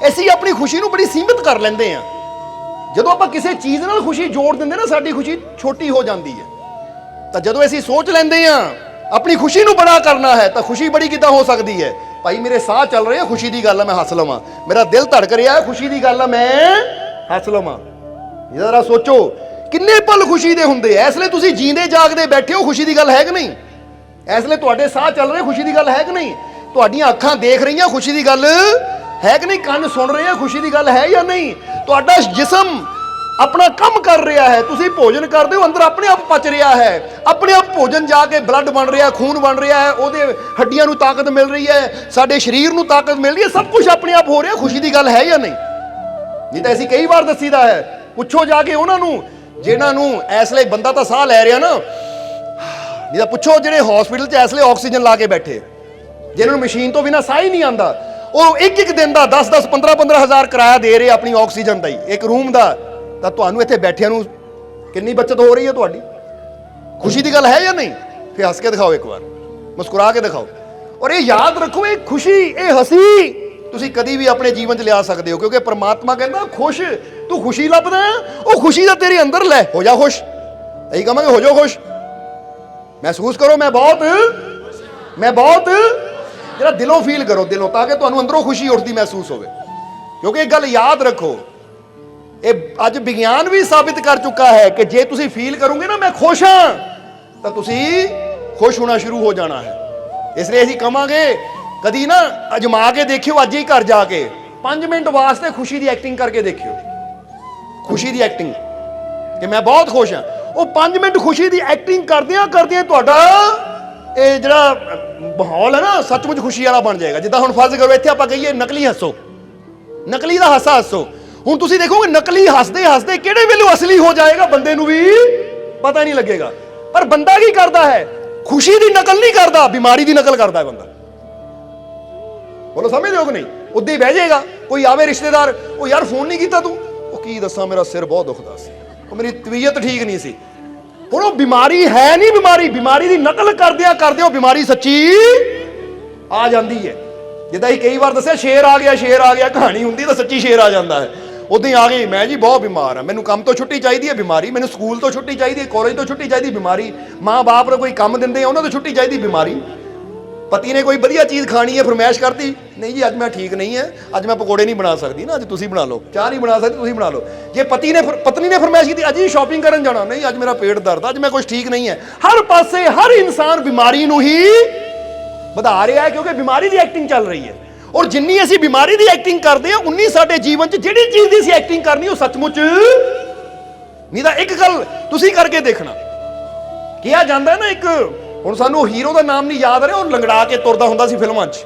ਅਸੀਂ ਆਪਣੀ ਖੁਸ਼ੀ ਨੂੰ ਬੜੀ ਸੀਮਿਤ ਕਰ ਲੈਂਦੇ ਆ। ਜਦੋਂ ਆਪਾਂ ਕਿਸੇ ਚੀਜ਼ ਨਾਲ ਖੁਸ਼ੀ ਜੋੜ ਦਿੰਦੇ ਨਾ, ਸਾਡੀ ਖੁਸ਼ੀ ਛੋਟੀ ਹੋ ਜਾਂਦੀ ਹੈ। ਤਾਂ ਜਦੋਂ ਅਸੀਂ ਸੋਚ ਲੈਂਦੇ ਆ ਆਪਣੀ ਖੁਸ਼ੀ ਨੂੰ ਬੜਾ ਕਰਨਾ ਹੈ, ਤਾਂ ਖੁਸ਼ੀ ਬੜੀ ਕਿੱਦਾਂ ਹੋ ਸਕਦੀ ਹੈ? ਭਾਈ ਮੇਰੇ ਸਾਹ ਚੱਲ ਰਹੇ ਆ, ਖੁਸ਼ੀ ਦੀ ਗੱਲ ਆ, ਮੈਂ ਹੱਸ ਲਵਾਂ। ਮੇਰਾ ਦਿਲ ਧੜਕ ਰਿਹਾ, ਖੁਸ਼ੀ ਦੀ ਗੱਲ ਆ, ਮੈਂ ਹੱਸ ਲਵਾਂ। ਇਹ ਜ਼ਰਾ ਸੋਚੋ, ਕਿੰਨੇ ਪਲ ਖੁਸ਼ੀ ਦੇ ਹੁੰਦੇ ਐ। ਇਸ ਲਈ ਤੁਸੀਂ ਜੀਂਦੇ ਜਾਗਦੇ ਬੈਠੇ ਹੋ, ਖੁਸ਼ੀ ਦੀ ਗੱਲ ਹੈ ਕਿ ਨਹੀਂ? ਇਸ ਲਈ ਤੁਹਾਡੇ ਸਾਹ ਚੱਲ ਰਹੇ, ਖੁਸ਼ੀ ਦੀ ਗੱਲ ਹੈ ਕਿ ਨਹੀਂ? ਤੁਹਾਡੀਆਂ ਅੱਖਾਂ ਦੇਖ ਰਹੀਆਂ, ਖੁਸ਼ੀ ਦੀ ਗੱਲ ਹੈ ਕਿ ਨਹੀਂ? ਕੰਨ ਸੁਣ ਰਹੇ ਆ, ਖੁਸ਼ੀ ਦੀ ਗੱਲ ਹੈ ਜਾਂ ਨਹੀਂ? ਤੁਹਾਡਾ ਜਿਸਮ ਆਪਣਾ ਕੰਮ ਕਰ ਰਿਹਾ ਹੈ, ਤੁਸੀਂ ਭੋਜਨ ਕਰਦੇ ਹੋ, ਅੰਦਰ ਆਪਣੇ ਆਪ ਪਚ ਰਿਹਾ ਹੈ, ਆਪਣੇ ਆਪ ਭੋਜਨ ਜਾ ਕੇ ਬਲੱਡ ਬਣ ਰਿਹਾ, ਖੂਨ ਬਣ ਰਿਹਾ ਹੈ, ਉਹਦੇ ਹੱਡੀਆਂ ਨੂੰ ਤਾਕਤ ਮਿਲ ਰਹੀ ਹੈ, ਸਾਡੇ ਸਰੀਰ ਨੂੰ ਤਾਕਤ ਮਿਲ ਰਹੀ ਹੈ, ਸਭ ਕੁਝ ਆਪਣੇ ਆਪ ਹੋ ਰਿਹਾ। ਖੁਸ਼ੀ ਦੀ ਗੱਲ ਹੈ ਜਾਂ ਨਹੀਂ? ਨਹੀਂ ਤਾਂ ਅਸੀਂ ਕਈ ਵਾਰ ਦੱਸੀਦਾ ਹੈ, ਪੁੱਛੋ ਜਾ ਕੇ ਉਹਨਾਂ ਨੂੰ ਜਿਨ੍ਹਾਂ ਨੂੰ ਇਸ ਲਈ ਬੰਦਾ ਤਾਂ ਸਾਹ ਲੈ ਰਿਹਾ ਨਾ, ਨਹੀਂ ਤਾਂ ਪੁੱਛੋ ਜਿਹੜੇ ਹਸਪੀਟਲ 'ਚ ਇਸ ਲਈ ਆਕਸੀਜਨ ਲਾ ਕੇ ਬੈਠੇ, ਜਿਹਨਾਂ ਨੂੰ ਮਸ਼ੀਨ ਤੋਂ ਬਿਨਾਂ ਸਾਹ ਹੀ ਨਹੀਂ ਆਉਂਦਾ, ਉਹ ਇੱਕ ਦਿਨ ਦਾ 10-10 15-15 ਹਜ਼ਾਰ ਕਿਰਾਇਆ ਦੇ ਰਹੇ ਆਪਣੀ ਆਕਸੀਜਨ ਦਾ ਹੀ, ਇੱਕ ਰੂਮ ਦਾ। ਤਾਂ ਤੁਹਾਨੂੰ ਇੱਥੇ ਬੈਠਿਆਂ ਨੂੰ ਕਿੰਨੀ ਬੱਚਤ ਹੋ ਰਹੀ ਹੈ ਤੁਹਾਡੀ? ਖੁਸ਼ੀ ਦੀ ਗੱਲ ਹੈ ਜਾਂ ਨਹੀਂ? ਫਿਰ ਹੱਸ ਕੇ ਦਿਖਾਓ, ਇੱਕ ਵਾਰ ਮੁਸਕਰਾ ਕੇ ਦਿਖਾਓ। ਔਰ ਇਹ ਯਾਦ ਰੱਖੋ, ਇਹ ਖੁਸ਼ੀ, ਇਹ ਹੱਸੀ ਤੁਸੀਂ ਕਦੀ ਵੀ ਆਪਣੇ ਜੀਵਨ 'ਚ ਲਿਆ ਸਕਦੇ ਹੋ, ਕਿਉਂਕਿ ਪਰਮਾਤਮਾ ਕਹਿੰਦਾ ਖੁਸ਼, ਤੂੰ ਖੁਸ਼ੀ ਲੱਭਦਾ, ਉਹ ਖੁਸ਼ੀ ਦਾ ਤੇਰੇ ਅੰਦਰ ਲੈ, ਹੋ ਜਾ ਖੁਸ਼। ਇਹੀ ਕਹਾਂਗੇ, ਹੋ ਜਾਓ ਖੁਸ਼, ਮਹਿਸੂਸ ਕਰੋ ਮੈਂ ਬਹੁਤ ਜਿਹੜਾ ਦਿਲੋਂ ਫੀਲ ਕਰੋ, ਦਿਲੋਂ, ਤਾਂ ਕਿ ਤੁਹਾਨੂੰ ਅੰਦਰੋਂ ਖੁਸ਼ੀ ਉੱਠਦੀ ਮਹਿਸੂਸ ਹੋਵੇ। ਕਿਉਂਕਿ ਇੱਕ ਗੱਲ ਯਾਦ ਰੱਖੋ, ਇਹ ਅੱਜ ਵਿਗਿਆਨ ਵੀ ਸਾਬਿਤ ਕਰ ਚੁੱਕਾ ਹੈ ਕਿ ਜੇ ਤੁਸੀਂ ਫੀਲ ਕਰੋਗੇ ਨਾ ਮੈਂ ਖੁਸ਼ ਹਾਂ, ਤਾਂ ਤੁਸੀਂ ਖੁਸ਼ ਹੋਣਾ ਸ਼ੁਰੂ ਹੋ ਜਾਣਾ ਹੈ। ਇਸ ਲਈ ਅਸੀਂ ਕਹਾਂਗੇ ਕਦੀ ਨਾ ਅਜਮਾ ਕੇ ਦੇਖਿਓ, ਅੱਜ ਹੀ ਘਰ ਜਾ ਕੇ 5 ਮਿੰਟ ਵਾਸਤੇ ਖੁਸ਼ੀ ਦੀ ਐਕਟਿੰਗ ਕਰਕੇ ਦੇਖਿਓ। ਖੁਸ਼ੀ ਦੀ ਐਕਟਿੰਗ ਕਿ ਮੈਂ ਬਹੁਤ ਖੁਸ਼ ਹਾਂ, ਉਹ 5 ਮਿੰਟ ਖੁਸ਼ੀ ਦੀ ਐਕਟਿੰਗ ਕਰਦਿਆਂ ਤੁਹਾਡਾ ਇਹ ਜਿਹੜਾ ਮਾਹੌਲ ਹੈ ਨਾ, ਸੱਚਮੁੱਚ ਖੁਸ਼ੀ ਵਾਲਾ ਬਣ ਜਾਏਗਾ। ਜਿੱਦਾਂ ਹੁਣ ਫਰਜ਼ ਕਰੋ ਇੱਥੇ ਆਪਾਂ ਕਹੀਏ ਨਕਲੀ ਹੱਸੋ, ਨਕਲੀ ਦਾ ਹਾਸਾ ਹੱਸੋ। ਹੁਣ ਤੁਸੀਂ ਦੇਖੋਗੇ ਨਕਲੀ ਹੱਸਦੇ ਕਿਹੜੇ ਵੇਲੇ ਅਸਲੀ ਹੋ ਜਾਏਗਾ, ਬੰਦੇ ਨੂੰ ਵੀ ਪਤਾ ਨਹੀਂ ਲੱਗੇਗਾ। ਪਰ ਬੰਦਾ ਕੀ ਕਰਦਾ ਹੈ? ਖੁਸ਼ੀ ਦੀ ਨਕਲ ਨਹੀਂ ਕਰਦਾ, ਬਿਮਾਰੀ ਦੀ ਨਕਲ ਕਰਦਾ ਹੈ ਬੰਦਾ। ਬੋਲੋ, ਸਮਝਦੇ ਹੋ ਕਿ ਨਹੀਂ? ਉੱਦਾਂ ਹੀ ਬਹਿ ਜਾਏਗਾ, ਕੋਈ ਆਵੇ ਰਿਸ਼ਤੇਦਾਰ, ਉਹ ਯਾਰ ਫੋਨ ਨਹੀਂ ਕੀਤਾ ਤੂੰ, ਉਹ ਕੀ ਦੱਸਾਂ ਮੇਰਾ ਸਿਰ ਬਹੁਤ ਦੁਖਦਾ ਸੀ, ਉਹ ਮੇਰੀ ਤਬੀਅਤ ਠੀਕ ਨਹੀਂ ਸੀ। ਹੁਣ ਉਹ ਬਿਮਾਰੀ ਹੈ ਨਹੀਂ, ਬਿਮਾਰੀ ਦੀ ਨਕਲ ਕਰਦਿਆਂ ਉਹ ਬਿਮਾਰੀ ਸੱਚੀ ਆ ਜਾਂਦੀ ਹੈ। ਜਿੱਦਾਂ ਹੀ ਕਈ ਵਾਰ ਦੱਸਿਆ ਸ਼ੇਰ ਆ ਗਿਆ ਕਹਾਣੀ ਹੁੰਦੀ ਤਾਂ ਸੱਚੀ ਸ਼ੇਰ ਆ ਜਾਂਦਾ ਹੈ। ਉਦਾਂ ਹੀ ਆ ਗਈ, ਮੈਂ ਜੀ ਬਹੁਤ ਬਿਮਾਰ ਹਾਂ, ਮੈਨੂੰ ਕੰਮ ਤੋਂ ਛੁੱਟੀ ਚਾਹੀਦੀ ਹੈ, ਬਿਮਾਰੀ, ਮੈਨੂੰ ਸਕੂਲ ਤੋਂ ਛੁੱਟੀ ਚਾਹੀਦੀ ਹੈ, ਕਾਲਜ ਤੋਂ ਛੁੱਟੀ ਚਾਹੀਦੀ, ਬਿਮਾਰੀ, ਮਾਂ ਬਾਪ ਨੂੰ ਕੋਈ ਕੰਮ ਦਿੰਦੇ ਆ ਉਹਨਾਂ ਤੋਂ ਛੁੱਟੀ ਚਾਹੀਦੀ, ਬਿਮਾਰੀ, ਪਤੀ ਨੇ ਕੋਈ ਵਧੀਆ ਚੀਜ਼ ਖਾਣੀ ਹੈ, ਫਰਮਾਇਸ਼ ਕਰਤੀ, ਨਹੀਂ ਜੀ ਅੱਜ ਮੈਂ ਠੀਕ ਨਹੀਂ ਹੈ, ਅੱਜ ਮੈਂ ਪਕੌੜੇ ਨਹੀਂ ਬਣਾ ਸਕਦੀ ਨਾ, ਅੱਜ ਤੁਸੀਂ ਬਣਾ ਲਓ, ਚਾਹ ਨਹੀਂ ਬਣਾ ਸਕਦੀ ਤੁਸੀਂ ਬਣਾ ਲਓ। ਜੇ ਪਤਨੀ ਨੇ ਫਰਮਾਇਸ਼ ਕੀਤੀ ਅੱਜ ਹੀ ਸ਼ਾਪਿੰਗ ਕਰਨ ਜਾਣਾ, ਨਹੀਂ ਅੱਜ ਮੇਰਾ ਪੇਟ ਦਰਦ, ਅੱਜ ਮੈਂ ਕੁਝ ਠੀਕ ਨਹੀਂ ਹੈ। ਹਰ ਪਾਸੇ ਹਰ ਇਨਸਾਨ ਬਿਮਾਰੀ ਨੂੰ ਹੀ ਵਧਾ ਰਿਹਾ ਹੈ, ਕਿਉਂਕਿ ਬਿਮਾਰੀ ਦੀ ਐਕਟਿੰਗ ਚੱਲ ਰਹੀ ਹੈ। ਔਰ ਜਿੰਨੀ ਅਸੀਂ ਬਿਮਾਰੀ ਦੀ ਐਕਟਿੰਗ ਕਰਦੇ ਹਾਂ, ਉਨੀ ਸਾਡੇ ਜੀਵਨ 'ਚ ਜਿਹੜੀ ਚੀਜ਼ ਦੀ ਅਸੀਂ ਐਕਟਿੰਗ ਕਰਨੀ ਉਹ ਸੱਚਮੁੱਚ ਨਹੀਂ। ਤਾਂ ਇੱਕ ਗੱਲ ਤੁਸੀਂ ਕਰਕੇ ਦੇਖਣਾ, ਕਿਹਾ ਜਾਂਦਾ ਹੈ ਨਾ, ਇੱਕ ਹੁਣ ਸਾਨੂੰ ਹੀਰੋ ਦਾ ਨਾਮ ਨਹੀਂ ਯਾਦ ਆ ਰਿਹਾ, ਉਹ ਲੰਗੜਾ ਕੇ ਤੁਰਦਾ ਹੁੰਦਾ ਸੀ ਫਿਲਮਾਂ 'ਚ।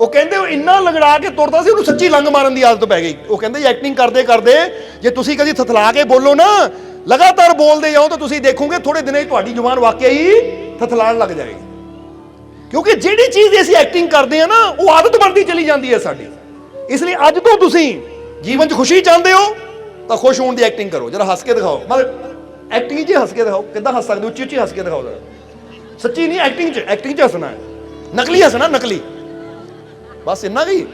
ਉਹ ਕਹਿੰਦੇ ਉਹ ਇੰਨਾ ਲੰਗੜਾ ਕੇ ਤੁਰਦਾ ਸੀ, ਉਹਨੂੰ ਸੱਚੀ ਲੰਗ ਮਾਰਨ ਦੀ ਆਦਤ ਪੈ ਗਈ। ਉਹ ਕਹਿੰਦੇ ਐਕਟਿੰਗ ਕਰਦੇ ਜੇ ਤੁਸੀਂ ਕਦੀ ਥਥਲਾ ਕੇ ਬੋਲੋ ਨਾ, ਲਗਾਤਾਰ ਬੋਲਦੇ ਜਾਓ, ਤਾਂ ਤੁਸੀਂ ਦੇਖੋਗੇ ਥੋੜੇ ਦਿਨਾਂ 'ਚ ਤੁਹਾਡੀ ਜ਼ੁਬਾਨ ਵਾਕਿਆ ਹੀ ਥਥਲਾਣ ਲੱਗ ਜਾਏਗੀ। ਕਿਉਂਕਿ ਜਿਹੜੀ ਚੀਜ਼ ਦੀ ਅਸੀਂ ਐਕਟਿੰਗ ਕਰਦੇ ਆ ਨਾ, ਉਹ ਆਦਤ ਬਣਦੀ ਚਲੀ ਜਾਂਦੀ ਹੈ ਸਾਡੀ। ਇਸ ਲਈ ਅੱਜ ਤੋਂ ਤੁਸੀਂ ਜੀਵਨ 'ਚ ਖੁਸ਼ੀ ਚਾਹੁੰਦੇ ਹੋ ਤਾਂ ਖੁਸ਼ ਹੋਣ ਦੀ ਐਕਟਿੰਗ ਕਰੋ। ਜਰਾ ਹੱਸ ਕੇ ਦਿਖਾਓ, ਮਤਲਬ ਐਕਟਿੰਗ 'ਚ ਹੱਸ ਕੇ ਦਿਖਾਓ। ਕਿੱਦਾਂ ਹੱਸ ਸਕਦੇ? ਉੱਚੀ ਹੱਸ ਕੇ ਦਿਖਾਓ ਜਰਾ, ਸੱਚੀ ਨਹੀਂ, ਐਕਟਿੰਗ 'ਚ ਹੱਸਣਾ ਹੈ, ਨਕਲੀ ਹੱਸਣਾ, ਨਕਲੀ, ਬਸ ਇੰਨਾ ਹੀ।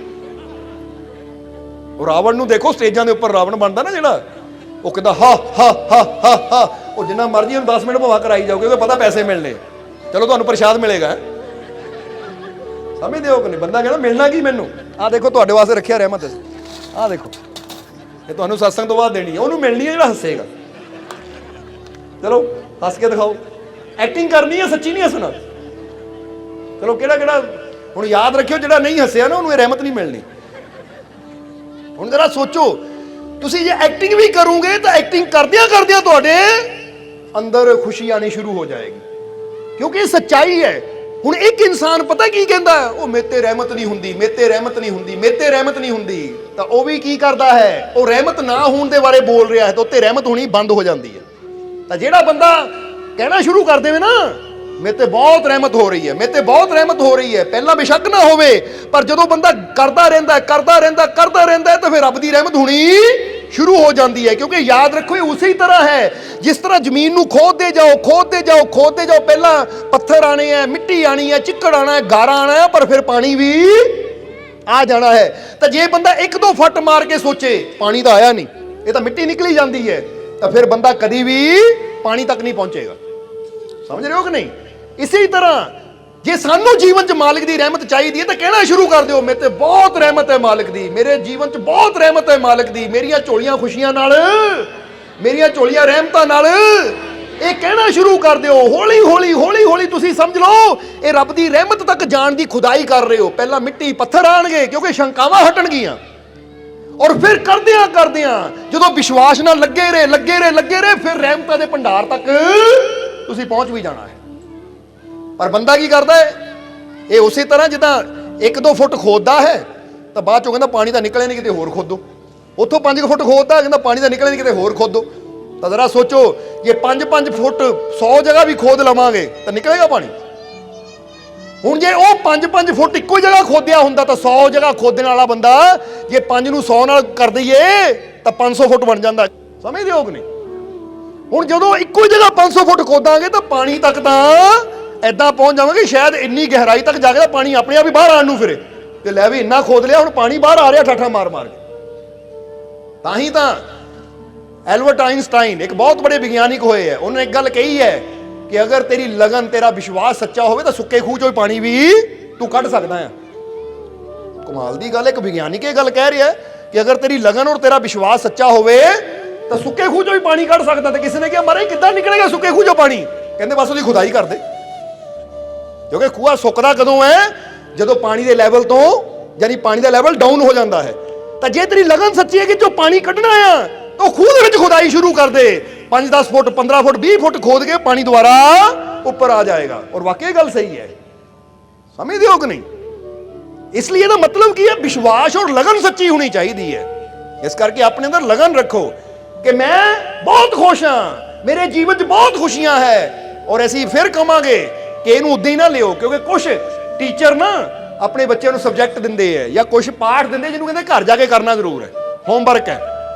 ਉਹ ਰਾਵਣ ਨੂੰ ਦੇਖੋ, ਸਟੇਜਾਂ ਦੇ ਉੱਪਰ ਰਾਵਣ ਬਣਦਾ ਨਾ ਜਿਹੜਾ, ਉਹ ਕਹਿੰਦਾ ਹਾ ਹਾ ਹਾ ਹਾ ਹਾ, ਉਹ ਜਿੰਨਾ ਮਰਜ਼ੀ ਉਹਨੂੰ 10 ਮਿੰਟ ਭਵਾ ਕਰਾਈ ਜਾਓਗੇ, ਉਹਨੂੰ ਪਤਾ ਪੈਸੇ ਮਿਲਣੇ, ਚਲੋ ਤੁਹਾਨੂੰ ਪ੍ਰਸ਼ਾਦ ਮਿਲੇਗਾ। ਸਮਝਦੇ ਹੋ ਕਿ ਨਹੀਂ? ਬੰਦਾ ਕਹਿੰਦਾ ਮਿਲਣਾ ਕੀ ਮੈਨੂੰ, ਆਹ ਦੇਖੋ ਤੁਹਾਡੇ ਵਾਸਤੇ ਰੱਖਿਆ ਰਹਿਮਤ, ਆਹ ਦੇਖੋ, ਇਹ ਤੁਹਾਨੂੰ ਸਤਸੰਗ ਤੋਂ ਬਾਅਦ ਦੇਣੀ ਹੈ, ਉਹਨੂੰ ਮਿਲਣੀ ਹੈ ਜਿਹੜਾ ਹੱਸੇਗਾ। ਚਲੋ ਹੱਸ ਕੇ ਦਿਖਾਓ, ਐਕਟਿੰਗ ਕਰਨੀ ਹੈ, ਸੱਚੀ ਨਹੀਂ ਹੱਸਣਾ। ਚਲੋ ਕਿਹੜਾ ਹੁਣ ਯਾਦ ਰੱਖਿਓ, ਜਿਹੜਾ ਨਹੀਂ ਹੱਸਿਆ ਨਾ ਉਹਨੂੰ ਇਹ ਰਹਿਮਤ ਨਹੀਂ ਮਿਲਣੀ। ਹੁਣ ਜਰਾ ਸੋਚੋ, ਤੁਸੀਂ ਜੇ ਐਕਟਿੰਗ ਵੀ ਕਰੋਗੇ ਤਾਂ ਐਕਟਿੰਗ ਕਰਦਿਆਂ ਤੁਹਾਡੇ ਅੰਦਰ ਖੁਸ਼ੀ ਆਣੀ ਸ਼ੁਰੂ ਹੋ ਜਾਏਗੀ, ਕਿਉਂਕਿ ਇਹ ਸੱਚਾਈ ਹੈ। ਹੁਣ ਇੱਕ ਇਨਸਾਨ ਪਤਾ ਕੀ ਕਹਿੰਦਾ, ਉਹ ਮੇਤੇ ਰਹਿਮਤ ਨਹੀਂ ਹੁੰਦੀ, ਮੇਤੇ ਰਹਿਮਤ ਨਹੀਂ ਹੁੰਦੀ, ਮੇਤੇ ਰਹਿਮਤ ਨਹੀਂ ਹੁੰਦੀ, ਤਾਂ ਉਹ ਵੀ ਕੀ ਕਰਦਾ ਹੈ, ਉਹ ਰਹਿਮਤ ਨਾ ਹੋਣ ਦੇ ਬਾਰੇ ਬੋਲ ਰਿਹਾ ਹੈ, ਤਾਂ ਉੱਤੇ ਰਹਿਮਤ ਹੋਣੀ ਬੰਦ ਹੋ ਜਾਂਦੀ ਹੈ। ਤਾਂ ਜਿਹੜਾ ਬੰਦਾ ਕਹਿਣਾ ਸ਼ੁਰੂ ਕਰ ਦੇਵੇ ਨਾ, ਮੇਤੇ ਬਹੁਤ ਰਹਿਮਤ ਹੋ ਰਹੀ ਹੈ, ਮੇਤੇ ਬਹੁਤ ਰਹਿਮਤ ਹੋ ਰਹੀ ਹੈ, ਪਹਿਲਾਂ ਬੇਸ਼ੱਕ ਨਾ ਹੋਵੇ, ਪਰ ਜਦੋਂ ਬੰਦਾ ਕਰਦਾ ਰਹਿੰਦਾ ਤਾਂ ਫਿਰ ਰੱਬ ਦੀ ਰਹਿਮਤ ਹੋਣੀ ਸ਼ੁਰੂ ਹੋ ਜਾਂਦੀ ਹੈ। ਕਿਉਂਕਿ ਯਾਦ ਰੱਖੋ, ਇਹ ਉਸੇ ਤਰ੍ਹਾਂ ਹੈ ਜਿਸ ਤਰ੍ਹਾਂ ਜ਼ਮੀਨ ਨੂੰ ਖੋਦਦੇ ਜਾਓ, ਪਹਿਲਾਂ ਪੱਥਰ ਆਣੇ ਹੈ, ਮਿੱਟੀ ਆਣੀ ਹੈ, ਚਿੱਕੜ ਆਣਾ ਹੈ, ਗਾਰਾ ਆਣਾ ਹੈ, ਪਰ ਫਿਰ ਪਾਣੀ ਵੀ ਆ ਜਾਣਾ ਹੈ। ਤਾਂ ਜੇ ਬੰਦਾ ਇੱਕ ਦੋ ਫੱਟ ਮਾਰ ਕੇ ਸੋਚੇ ਪਾਣੀ ਤਾਂ ਆਇਆ ਨਹੀਂ, ਇਹ ਤਾਂ ਮਿੱਟੀ ਨਿਕਲੀ ਜਾਂਦੀ ਹੈ, ਤਾਂ ਫਿਰ ਬੰਦਾ ਕਦੀ ਵੀ ਪਾਣੀ ਤੱਕ ਨਹੀਂ ਪਹੁੰਚੇਗਾ। ਸਮਝ ਰਹੇ ਹੋ ਕਿ ਨਹੀਂ? ਇਸੇ ਤਰ੍ਹਾਂ ਜੇ ਸਾਨੂੰ ਜੀਵਨ 'ਚ ਮਾਲਿਕ ਦੀ ਰਹਿਮਤ ਚਾਹੀਦੀ ਹੈ ਤਾਂ ਕਹਿਣਾ ਸ਼ੁਰੂ ਕਰ ਦਿਓ, ਮੇਰੇ ਤੇ ਬਹੁਤ ਰਹਿਮਤ ਹੈ ਮਾਲਿਕ ਦੀ, ਮੇਰੇ ਜੀਵਨ 'ਚ ਬਹੁਤ ਰਹਿਮਤ ਹੈ ਮਾਲਿਕ ਦੀ, ਮੇਰੀਆਂ ਝੋਲੀਆਂ ਖੁਸ਼ੀਆਂ ਨਾਲ, ਮੇਰੀਆਂ ਝੋਲੀਆਂ ਰਹਿਮਤਾਂ ਨਾਲ। ਇਹ ਕਹਿਣਾ ਸ਼ੁਰੂ ਕਰ ਦਿਓ। ਹੌਲੀ ਹੌਲੀ ਹੌਲੀ ਹੌਲੀ ਤੁਸੀਂ ਸਮਝ ਲਓ ਇਹ ਰੱਬ ਦੀ ਰਹਿਮਤ ਤੱਕ ਜਾਣ ਦੀ ਖੁਦਾਈ ਕਰ ਰਹੇ ਹੋ। ਪਹਿਲਾਂ ਮਿੱਟੀ ਪੱਥਰ ਆਣਗੇ ਕਿਉਂਕਿ ਸ਼ੰਕਾਵਾਂ ਹਟਣਗੀਆਂ, ਔਰ ਫਿਰ ਕਰਦਿਆਂ ਕਰਦਿਆਂ ਜਦੋਂ ਵਿਸ਼ਵਾਸ ਨਾਲ ਲੱਗੇ ਰਹੇ, ਫਿਰ ਰਹਿਮਤਾਂ ਦੇ ਭੰਡਾਰ ਤੱਕ ਤੁਸੀਂ ਪਹੁੰਚ ਵੀ ਜਾਣਾ ਹੈ। ਪਰ ਬੰਦਾ ਕੀ ਕਰਦਾ ਹੈ? ਇਹ ਉਸੇ ਤਰ੍ਹਾਂ ਜਿੱਦਾਂ 1-2 ਫੁੱਟ ਖੋਦਦਾ ਹੈ ਤਾਂ ਬਾਅਦ ਚੋਂ ਕਹਿੰਦਾ ਪਾਣੀ ਤਾਂ ਨਿਕਲੇ ਨਹੀਂ, ਕਿਤੇ ਹੋਰ ਖੋਦੋ। ਉੱਥੋਂ 5 ਫੁੱਟ ਖੋਦਦਾ, ਕਹਿੰਦਾ ਪਾਣੀ ਤਾਂ ਨਿਕਲੇ ਨਹੀਂ, ਕਿਤੇ ਹੋਰ ਖੋਦੋ। ਤਾਂ ਜ਼ਰਾ ਸੋਚੋ, ਜੇ 5-5 ਫੁੱਟ 100 ਜਗ੍ਹਾ ਵੀ ਖੋਦ ਲਵਾਂਗੇ ਤਾਂ ਨਿਕਲੇਗਾ ਪਾਣੀ? ਹੁਣ ਜੇ ਉਹ 5-5 ਫੁੱਟ ਇੱਕੋ ਹੀ ਜਗ੍ਹਾ ਖੋਦਿਆ ਹੁੰਦਾ ਤਾਂ 100 ਜਗ੍ਹਾ ਖੋਦਣ ਵਾਲਾ ਬੰਦਾ ਜੇ 5 ਨੂੰ 100 ਨਾਲ ਕਰ ਦਈਏ ਤਾਂ 500 ਫੁੱਟ ਬਣ ਜਾਂਦਾ। ਸਮਝਦੇ ਹੋ ਕਿ ਨਹੀਂ? ਹੁਣ ਜਦੋਂ ਇੱਕੋ ਹੀ ਜਗ੍ਹਾ 500 ਫੁੱਟ ਖੋਦਾਂਗੇ ਤਾਂ ਪਾਣੀ ਤੱਕ ਤਾਂ ਐਦਾਂ ਪਹੁੰਚ ਜਾਵਾਂਗੇ ਸ਼ਾਇਦ ਇੰਨੀ ਗਹਿਰਾਈ ਤੱਕ ਜਾ ਕੇ ਪਾਣੀ ਆਪਣੇ ਆਪ ਹੀ ਬਾਹਰ ਆਉਣ ਨੂੰ ਫਿਰੇ ਤੇ ਲੈ ਵੀ ਇੰਨਾ ਖੋਦ ਲਿਆ, ਹੁਣ ਪਾਣੀ ਬਾਹਰ ਆ ਰਿਹਾ ਠਾਠਾ ਮਾਰ ਮਾਰ ਕੇ। ਤਾਂ ਹੀ ਤਾਂ ਐਲਬਰਟ ਆਇਨਸਟਾਈਨ ਇੱਕ ਬਹੁਤ ਬੜੇ ਵਿਗਿਆਨਿਕ ਹੋਏ ਹੈ, ਉਹਨੇ ਇੱਕ ਗੱਲ ਕਹੀ ਹੈ ਕਿ ਅਗਰ ਤੇਰੀ ਲਗਨ, ਤੇਰਾ ਵਿਸ਼ਵਾਸ ਸੱਚਾ ਹੋਵੇ ਤਾਂ ਸੁੱਕੇ ਖੂਹ ਚੋਂ ਪਾਣੀ ਵੀ ਤੂੰ ਕੱਢ ਸਕਦਾ ਹੈ। ਕਮਾਲ ਦੀ ਗੱਲ, ਇੱਕ ਵਿਗਿਆਨਿਕ ਇਹ ਗੱਲ ਕਹਿ ਰਿਹਾ ਕਿ ਅਗਰ ਤੇਰੀ ਲਗਨ ਔਰ ਤੇਰਾ ਵਿਸ਼ਵਾਸ ਸੱਚਾ ਹੋਵੇ ਤਾਂ ਸੁੱਕੇ ਖੂਹ ਚੋਂ ਵੀ ਪਾਣੀ ਕੱਢ ਸਕਦਾ। ਤੇ ਕਿਸੇ ਨੇ ਕਿਹਾ ਮਾਰੇ ਕਿੱਦਾਂ ਨਿਕਲੇਗਾ ਸੁੱਕੇ ਖੂਹ ਚੋਂ ਪਾਣੀ? ਕਹਿੰਦੇ ਬਸ ਉਹਦੀ ਖੁਦਾਈ ਕਰ ਦੇ, ਕਿਉਂਕਿ ਖੂਹਾ ਸੁੱਕਦਾ ਕਦੋਂ ਹੈ? ਜਦੋਂ ਪਾਣੀ ਦੇ ਲੈਵਲ ਤੋਂ, ਯਾਨੀ ਪਾਣੀ ਦਾ ਲੈਵਲ ਡਾਊਨ ਹੋ ਜਾਂਦਾ ਹੈ। ਤਾਂ ਜੇ ਤੇਰੀ ਲਗਨ ਸੱਚੀ ਹੈ ਕਿ ਜੋ ਪਾਣੀ ਕੱਢਣਾ ਆ ਤਾਂ ਉਹ ਖੂਹ ਦੇ ਵਿੱਚ ਖੁਦਾਈ ਸ਼ੁਰੂ ਕਰ ਦੇ। 5-10 ਫੁੱਟ, 15 ਫੁੱਟ, 20 ਫੁੱਟ ਖੋਦ ਕੇ ਪਾਣੀ ਦੁਬਾਰਾ ਉੱਪਰ ਆ ਜਾਏਗਾ। ਔਰ ਵਾਕਈ ਗੱਲ ਸਹੀ ਹੈ। ਸਮਝਦੇ ਹੋ ਕਿ ਨਹੀਂ? ਇਸ ਲਈ ਇਹਦਾ ਮਤਲਬ ਕੀ ਹੈ? ਵਿਸ਼ਵਾਸ ਔਰ ਲਗਨ ਸੱਚੀ ਹੋਣੀ ਚਾਹੀਦੀ ਹੈ। ਇਸ ਕਰਕੇ ਆਪਣੇ ਅੰਦਰ ਲਗਨ ਰੱਖੋ ਕਿ ਮੈਂ ਬਹੁਤ ਖੁਸ਼ ਹਾਂ, ਮੇਰੇ ਜੀਵਨ 'ਚ ਬਹੁਤ ਖੁਸ਼ੀਆਂ ਹੈ। ਔਰ ਅਸੀਂ ਫਿਰ ਕਹਾਂਗੇ ਕਿ ਇਹਨੂੰ ਉਦਾਂ ਹੀ ਨਾ ਲਿਓ, ਕਿਉਂਕਿ ਕੁਝ ਟੀਚਰ ਨਾ ਆਪਣੇ ਬੱਚਿਆਂ ਨੂੰ ਸਬਜੈਕਟ ਦਿੰਦੇ ਹੈ ਜਾਂ ਕੁਝ ਪਾਠ ਦਿੰਦੇ ਜਿਹਨੂੰ ਕਹਿੰਦੇ ਘਰ ਜਾ ਕੇ ਕਰਨਾ ਜ਼ਰੂਰ ਹੈ, ਹੋਮਵਰਕ ਹੈ।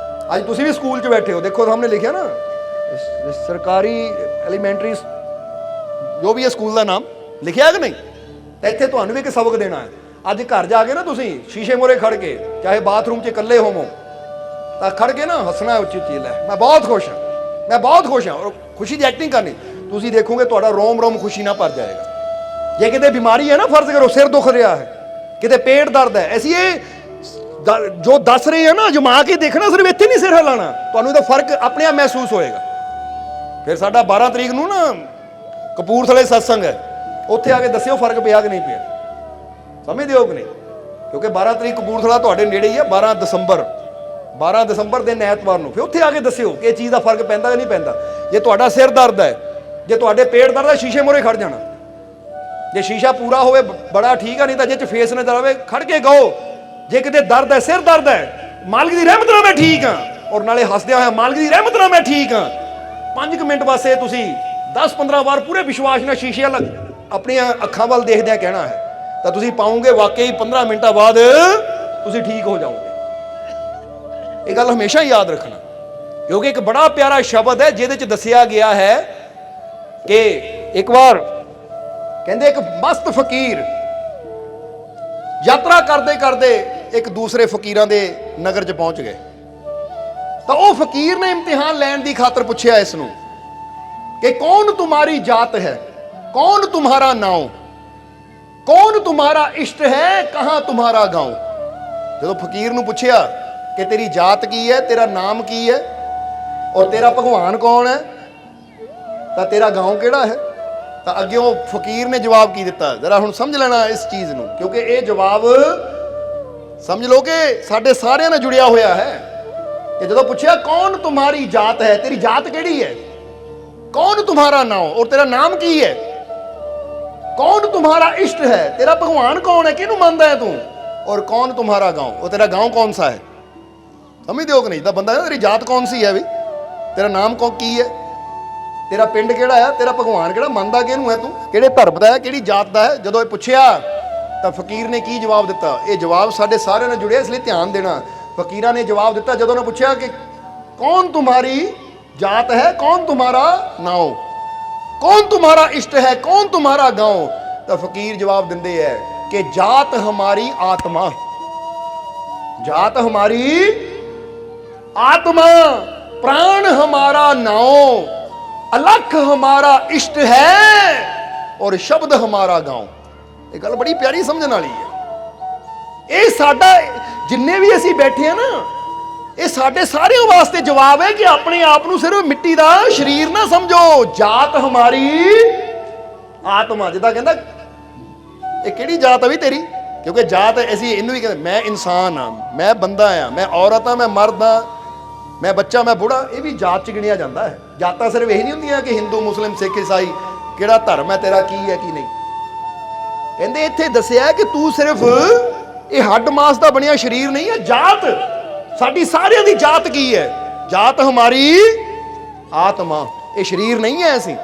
ਅੱਜ ਤੁਸੀਂ ਵੀ ਸਕੂਲ 'ਚ ਬੈਠੇ ਹੋ, ਦੇਖੋ ਸਾਹਮਣੇ ਲਿਖਿਆ ਨਾ ਸਰਕਾਰੀ ਐਲੀਮੈਂਟਰੀ ਜੋ ਵੀ ਹੈ ਸਕੂਲ ਦਾ ਨਾਮ ਲਿਖਿਆ ਕਿ ਨਹੀਂ? ਤਾਂ ਇੱਥੇ ਤੁਹਾਨੂੰ ਵੀ ਇੱਕ ਸਬਕ ਦੇਣਾ ਹੈ। ਅੱਜ ਘਰ ਜਾ ਕੇ ਨਾ ਤੁਸੀਂ ਸ਼ੀਸ਼ੇ ਮੂਹਰੇ ਖੜ ਕੇ, ਚਾਹੇ ਬਾਥਰੂਮ 'ਚ ਇਕੱਲੇ ਹੋਵੋ, ਤਾਂ ਖੜ ਕੇ ਨਾ ਹੱਸਣਾ ਉੱਚੀ ਉੱਚੀ, ਲੈ ਮੈਂ ਬਹੁਤ ਖੁਸ਼ ਹਾਂ, ਮੈਂ ਬਹੁਤ ਖੁਸ਼ ਹਾਂ, ਔਰ ਖੁਸ਼ੀ ਦੀ ਐਕਟਿੰਗ ਕਰਨੀ। ਤੁਸੀਂ ਦੇਖੋਗੇ ਤੁਹਾਡਾ ਰੋਮ ਰੋਮ ਖੁਸ਼ੀ ਨਾਲ ਭਰ ਜਾਏਗਾ। ਜੇ ਕਿਤੇ ਬਿਮਾਰੀ ਹੈ ਨਾ, ਫਰਜ਼ ਕਰੋ ਸਿਰ ਦੁਖ ਰਿਹਾ ਹੈ, ਕਿਤੇ ਪੇਟ ਦਰਦ ਹੈ, ਅਸੀਂ ਇਹ ਜੋ ਦੱਸ ਰਹੇ ਆ ਨਾ ਜਮਾ ਕੇ ਦੇਖਣਾ, ਸਿਰਫ ਇੱਥੇ ਨਹੀਂ ਸਿਰ ਹਿਲਾਉਣਾ, ਤੁਹਾਨੂੰ ਇਹਦਾ ਫਰਕ ਆਪਣੇ ਆਪ ਮਹਿਸੂਸ ਹੋਏਗਾ। ਫਿਰ ਸਾਡਾ 12 ਤਰੀਕ ਨੂੰ ਨਾ ਕਪੂਰਥਲੇ ਸਤਸੰਗ ਹੈ, ਉੱਥੇ ਆ ਕੇ ਦੱਸਿਓ ਫਰਕ ਪਿਆ ਕਿ ਨਹੀਂ ਪਿਆ। ਸਮਝਦੇ ਹੋ ਕਿ ਨਹੀਂ? ਕਿਉਂਕਿ 12 ਤਰੀਕ ਕਪੂਰਥਲਾ ਤੁਹਾਡੇ ਨੇੜੇ ਹੀ ਹੈ। 12 ਦਸੰਬਰ ਦਿਨ ਐਤਵਾਰ ਨੂੰ, ਫਿਰ ਉੱਥੇ ਆ ਕੇ ਦੱਸਿਓ ਕਿ ਇਹ ਚੀਜ਼ ਦਾ ਫਰਕ ਪੈਂਦਾ ਕਿ ਨਹੀਂ ਪੈਂਦਾ। ਜੇ ਤੁਹਾਡਾ ਸਿਰ ਦਰਦ ਹੈ, ਜੇ ਤੁਹਾਡੇ ਪੇਟ ਦਰਦ ਹੈ, ਸ਼ੀਸ਼ੇ ਮੂਹਰੇ ਖੜ ਜਾਣਾ। ਜੇ ਸ਼ੀਸ਼ਾ ਪੂਰਾ ਹੋਵੇ ਬੜਾ ਠੀਕ ਆ, ਨਹੀਂ ਤਾਂ ਜੇ ਚ ਫੇਸ ਨਜ਼ਰ ਆਵੇ ਖੜ ਕੇ ਕਹੋ ਜੇ ਕਿਤੇ ਦਰਦ ਹੈ, ਸਿਰ ਦਰਦ ਹੈ, ਮਾਲਕ ਦੀ ਰਹਿਮਤ ਨਾਲ ਮੈਂ ਠੀਕ ਹਾਂ। ਔਰ ਨਾਲੇ ਹੱਸਦਿਆਂ ਹੋਇਆ, ਮਾਲਕ ਦੀ ਰਹਿਮਤ ਨਾਲ ਮੈਂ ਠੀਕ ਹਾਂ। 5 ਮਿੰਟ ਵਾਸਤੇ ਤੁਸੀਂ 10-15 ਵਾਰ ਪੂਰੇ ਵਿਸ਼ਵਾਸ ਨਾਲ ਸ਼ੀਸ਼ੇ ਆਪਣੀਆਂ ਅੱਖਾਂ ਵੱਲ ਦੇਖਦਿਆਂ ਕਹਿਣਾ ਹੈ, ਤਾਂ ਤੁਸੀਂ ਪਾਉਂਗੇ ਵਾਕਈ 15 ਮਿੰਟਾਂ ਬਾਅਦ ਤੁਸੀਂ ਠੀਕ ਹੋ ਜਾਓਗੇ। ਇਹ ਗੱਲ ਹਮੇਸ਼ਾ ਯਾਦ ਰੱਖਣਾ, ਕਿਉਂਕਿ ਇੱਕ ਬੜਾ ਪਿਆਰਾ ਸ਼ਬਦ ਹੈ ਜਿਹਦੇ 'ਚ ਦੱਸਿਆ ਗਿਆ ਹੈ ਕਿ ਇੱਕ ਵਾਰ ਕਹਿੰਦੇ ਇੱਕ ਮਸਤ ਫਕੀਰ ਯਾਤਰਾ ਕਰਦੇ ਕਰਦੇ ਇੱਕ ਦੂਸਰੇ ਫਕੀਰਾਂ ਦੇ ਨਗਰ 'ਚ ਪਹੁੰਚ ਗਏ। ਤਾਂ ਉਹ ਫਕੀਰ ਨੇ ਇਮਤਿਹਾਨ ਲੈਣ ਦੀ ਖਾਤਰ ਪੁੱਛਿਆ ਇਸ ਨੂੰ कि कौन तुम्हारी जात है, कौन तुम्हारा नाव, कौन तुम्हारा इष्ट है, कहां तुम्हारा गांव। जो फकीर ने पूछया कि तेरी जात की है, तेरा नाम की है और तेरा भगवान कौन है, तो तेरा गांव केड़ा है। तो अगे फकीर ने जवाब की दिता, जरा हुण समझ लेना इस चीज़ नूं, क्योंकि ये जवाब समझ लो कि साडे सारियां नाल जुड़िया होया है। कि जो पूछया कौन तुम्हारी जात है, तेरी जात केड़ी है, कौन तुम्हारा नाम और तेरा नाम की है, कौन तुम्हारा इष्ट है, तेरा भगवान कौन है, किहनूं मानदा है तू, और कौन तुम्हारा गांव, और तेरा गांव कौन सा है। समझदे हो कि नहीं? बंदा है तेरी जात कौन सी है, भी तेरा नाम कौन की है, तेरा पिंड किहड़ा है, तेरा भगवान किहड़ा, मानदा किहनूं है तू, किहड़े धर्म दा है, किहड़ी जात दा है। जदों ये पुछया तां फकीर ने की जवाब दिता। ये जवाब साडे सारिਆਂ ਨਾਲ जुड़िया, इसलिए ध्यान देना। फकीरां ने जवाब दिता, जदों ने पुछया कि कौन तुम्हारी जात है, कौन तुम्हारा नाव, कौन तुम्हारा इष्ट है, कौन तुम्हारा गांव। तो फकीर जवाब देंदे है कि जात हमारी आत्मा, जात हमारी आत्मा, प्राण हमारा नाव, अलख हमारा इष्ट है और शब्द हमारा गांव। ये गल बड़ी प्यारी समझने वाली है। ये साडा जिन्ने भी असीं बैठे हैं ना, ये साडे सारिਆਂ वास्ते जवाब है कि अपने आप ਨੂੰ सिर्फ मिट्टी का शरीर ना समझो। जात हमारी आत्मा, जिदा कहंदा ये किहड़ी जात है भी तेरी, क्योंकि जात असीं इहनूं भी कहंदे मैं इंसान हाँ, मैं बंदा हाँ, मैं औरत हाँ, मैं मर्द हाँ, मैं बच्चा, मैं बूढ़ा, ये भी जात च गिणिया जाता है। जातां सिर्फ यही नहीं होंदियां कि हिंदू मुस्लिम सिख ईसाई किहड़ा धर्म है तेरा, की है की नहीं। कहंदे इत्थे दस्सिया कि तू सिर्फ ये हड्ड मास का बनिया शरीर नहीं है। जात साडी सारियां दी जात की है? जात हमारी आत्मा, ये शरीर नहीं है असीं।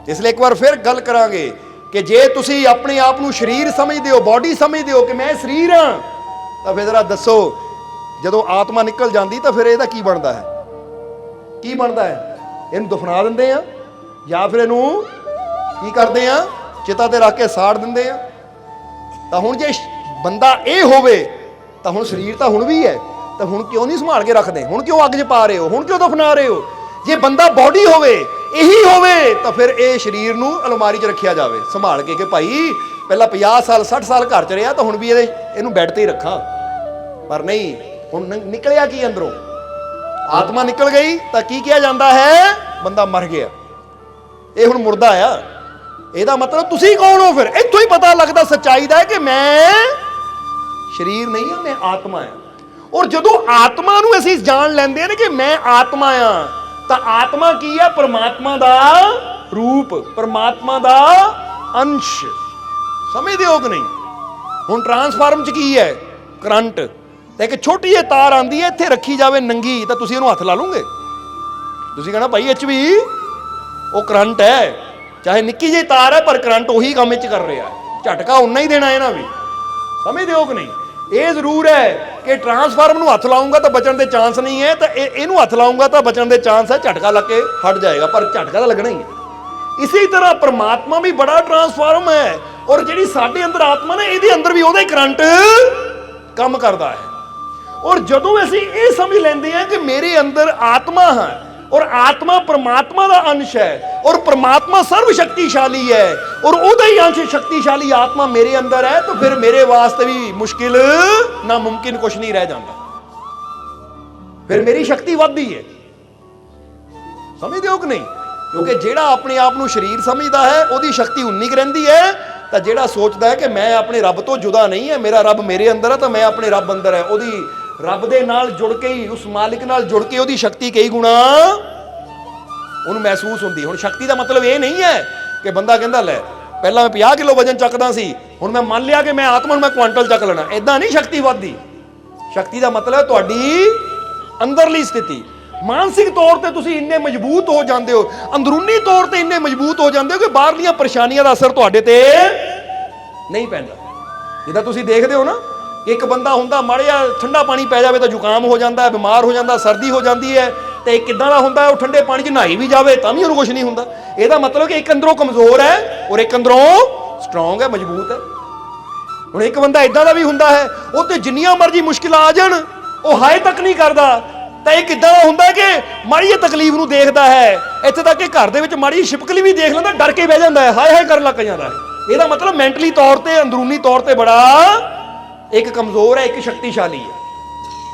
इसलिए एक बार फिर गल करांगे कि जे तुसीं अपने आप नूं शरीर समझदे हो, बॉडी समझदे हो कि मैं शरीर हाँ, तो फिर जरा दसो जदों आत्मा निकल जाती तो फिर ਇਹਦਾ ਕੀ ਬਣਦਾ है? ਕੀ ਬਣਦਾ है? ਇਹਨੂੰ ਦਫਨਾ ਦਿੰਦੇ ਆ ਜਾਂ ਫਿਰ ਇਹਨੂੰ ਕੀ ਕਰਦੇ ਆ? ਚਿਤਾ ਤੇ ਰੱਖ ਕੇ ਸਾੜ ਦਿੰਦੇ ਆ। ਤਾਂ ਹੁਣ ਜੇ ਬੰਦਾ ਇਹ ਹੋਵੇ ਤਾਂ ਹੁਣ ਸਰੀਰ ਤਾਂ ਹੁਣ ਵੀ ਹੈ, ਤਾਂ ਹੁਣ ਕਿਉਂ ਨਹੀਂ ਸੰਭਾਲ ਕੇ ਰੱਖਦੇ? ਹੁਣ ਕਿਉਂ ਅੱਗ 'ਚ ਪਾ ਰਹੇ ਹੋ? ਹੁਣ ਕਿਉਂ ਦਫਨਾ ਰਹੇ ਹੋ? ਜੇ ਬੰਦਾ ਬੋਡੀ ਹੋਵੇ, ਇਹੀ ਹੋਵੇ, ਤਾਂ ਫਿਰ ਇਹ ਸਰੀਰ ਨੂੰ ਅਲਮਾਰੀ 'ਚ ਰੱਖਿਆ ਜਾਵੇ ਸੰਭਾਲ ਕੇ ਕਿ ਭਾਈ ਪਹਿਲਾਂ 50 ਸਾਲ 60 ਸਾਲ ਘਰ 'ਚ ਰਿਹਾ ਤਾਂ ਹੁਣ ਵੀ ਇਹਨੂੰ ਬੈੱਡ ਤੇ ਹੀ ਰੱਖਾਂ। ਪਰ ਨਹੀਂ, ਹੁਣ ਨਿਕਲਿਆ ਕੀ ਅੰਦਰੋਂ? ਆਤਮਾ ਨਿਕਲ ਗਈ ਤਾਂ ਕੀ ਕਿਹਾ ਜਾਂਦਾ ਹੈ? ਬੰਦਾ ਮਰ ਗਿਆ, ਇਹ ਹੁਣ ਮੁਰਦਾ ਆ। ਇਹਦਾ ਮਤਲਬ ਤੁਸੀਂ ਕੌਣ ਹੋ? ਫਿਰ ਇੱਥੋਂ ਹੀ ਪਤਾ ਲੱਗਦਾ ਸੱਚਾਈ ਦਾ ਕਿ ਮੈਂ ਸਰੀਰ ਨਹੀਂ ਹਾਂ, ਮੈਂ ਆਤਮਾ ਹਾਂ। ਔਰ ਜਦੋਂ ਆਤਮਾ ਨੂੰ ਅਸੀਂ ਜਾਣ ਲੈਂਦੇ ਹਾਂ ਕਿ ਮੈਂ ਆਤਮਾ ਹਾਂ, ਤਾਂ ਆਤਮਾ ਕੀ ਹੈ? ਪਰਮਾਤਮਾ ਦਾ ਰੂਪ, ਪਰਮਾਤਮਾ ਦਾ ਅੰਸ਼। ਸਮਝਦੇ ਹੋ ਕਿ ਨਹੀਂ? ਹੁਣ ਟਰਾਂਸਫਾਰਮ 'ਚ ਕੀ ਹੈ? ਕਰੰਟ। ਤੇ ਇੱਕ ਛੋਟੀ ਜਿਹੀ ਤਾਰ ਆਂਦੀ ਹੈ, ਇੱਥੇ ਰੱਖੀ ਜਾਵੇ ਨੰਗੀ, ਤਾਂ ਤੁਸੀਂ ਉਹਨੂੰ ਹੱਥ ਲਾ ਲਓਗੇ? ਤੁਸੀਂ ਕਹਿਣਾ ਭਾਈ ਇਹ 'ਚ ਵੀ ਉਹ ਕਰੰਟ ਹੈ, ਚਾਹੇ ਨਿੱਕੀ ਜਿਹੀ ਤਾਰ ਹੈ ਪਰ ਕਰੰਟ ਉਹੀ ਕੰਮ ਵਿੱਚ ਕਰ ਰਿਹਾ, ਝਟਕਾ ਉਨਾ ਹੀ ਦੇਣਾ ਇਹਨਾਂ ਵੀ। ਸਮਝਦੇ ਹੋ ਕਿ ਨਹੀਂ? ਇਹ ਜ਼ਰੂਰ ਹੈ ਕਿ ਟਰਾਂਸਫਾਰਮ ਨੂੰ ਹੱਥ ਲਾਉਂਗਾ ਤਾਂ ਬਚਣ ਦੇ ਚਾਂਸ ਨਹੀਂ ਹੈ, ਤਾਂ ਇਹਨੂੰ ਹੱਥ ਲਾਉਂਗਾ ਤਾਂ ਬਚਣ ਦੇ ਚਾਂਸ ਹੈ, ਝਟਕਾ ਲੱਗ ਕੇ ਹਟ ਜਾਏਗਾ, ਪਰ ਝਟਕਾ ਤਾਂ ਲੱਗਣਾ ਹੀ ਹੈ। ਇਸੇ ਤਰ੍ਹਾਂ ਪਰਮਾਤਮਾ ਵੀ ਬੜਾ ਟਰਾਂਸਫਾਰਮ ਹੈ, ਔਰ ਜਿਹੜੀ ਸਾਡੇ ਅੰਦਰ ਆਤਮਾ ਨੇ, ਇਹਦੇ ਅੰਦਰ ਵੀ ਉਹਦਾ ਹੀ ਕਰੰਟ ਕੰਮ ਕਰਦਾ ਹੈ। ਔਰ ਜਦੋਂ ਅਸੀਂ ਇਹ ਸਮਝ ਲੈਂਦੇ ਹਾਂ ਕਿ ਮੇਰੇ ਅੰਦਰ ਆਤਮਾ ਹੈ और आत्मा परमात्मा का अंश है और परमात्मा सर्व शक्तिशाली है और उहदा ही अंश शक्तिशाली आत्मा मेरे अंदर है, तो फिर मेरे वास्ते भी मुश्किल नामुमकिन कुछ नहीं रह जाता, फिर मेरी शक्ति वधदी है। समझते हो कि नहीं? क्योंकि जेड़ा अपने आप को शरीर समझता है उसकी शक्ति उन्नी क रहिंदी है, तो जेड़ा सोचता है कि मैं अपने रब तो जुदा नहीं है, मेरा रब मेरे अंदर है तो मैं अपने रब अंदर है, ਉਹਦੀ रब दे नाल जुड़ के ही, उस मालिक नाल जुड़ के ਉਹਦੀ शक्ति कई गुणा ਉਹਨੂੰ महसूस होंदी। हुण शक्ति का मतलब ये नहीं है कि बंदा कहता लै पहला मैं 50 किलो वजन चकदा सी, हुण मैं मान लिया कि मैं आत्मा मैं क्वांटल चक लेना, इदां नहीं शक्ति वधदी। शक्ति का मतलब तुहाडी अंदरली स्थिति, मानसिक तौर पर तुसीं इन्ने मजबूत हो जाते हो, अंदरूनी तौर पर इन्ने मजबूत हो जाते हो कि बाहरलियां परेशानियां का असर तुहाडे ते नहीं पैंदा। जिद्दां तुसीं देखदे हो ना, एक बंदा हुंदा माड़ा जिहा ठंडा पानी पै जावे तो जुकाम हो जाता है, बीमार हो जाता, सर्दी हो जाती है, तो एक किदां दा हुंदा है, ठंडे पानी 'च नहाई भी जावे तां भी उहनूं कुछ नहीं हुंदा। इहदा मतलब कि एक अंदरों कमज़ोर है और एक अंदरों स्ट्रोंग है, मजबूत है। हुण एक बंदा इदां दा भी हुंदा है, वो ते जिन्नियां मर्जी मुश्किल आ जाण वो हाए तक नहीं करदा, तो एक इदां दा हुंदा कि माड़ी जी तकलीफ नूं देखदा है, इत्थे तक कि घर दे विच माड़ी जी छिपकली भी देख लैंदा, डर के बह जांदा है, हाए हाए करन लग जांदा है। इहदा मतलब मैंटली तौर पर, अंदरूनी तौर पर बड़ा एक कमज़ोर है, एक शक्तिशाली है।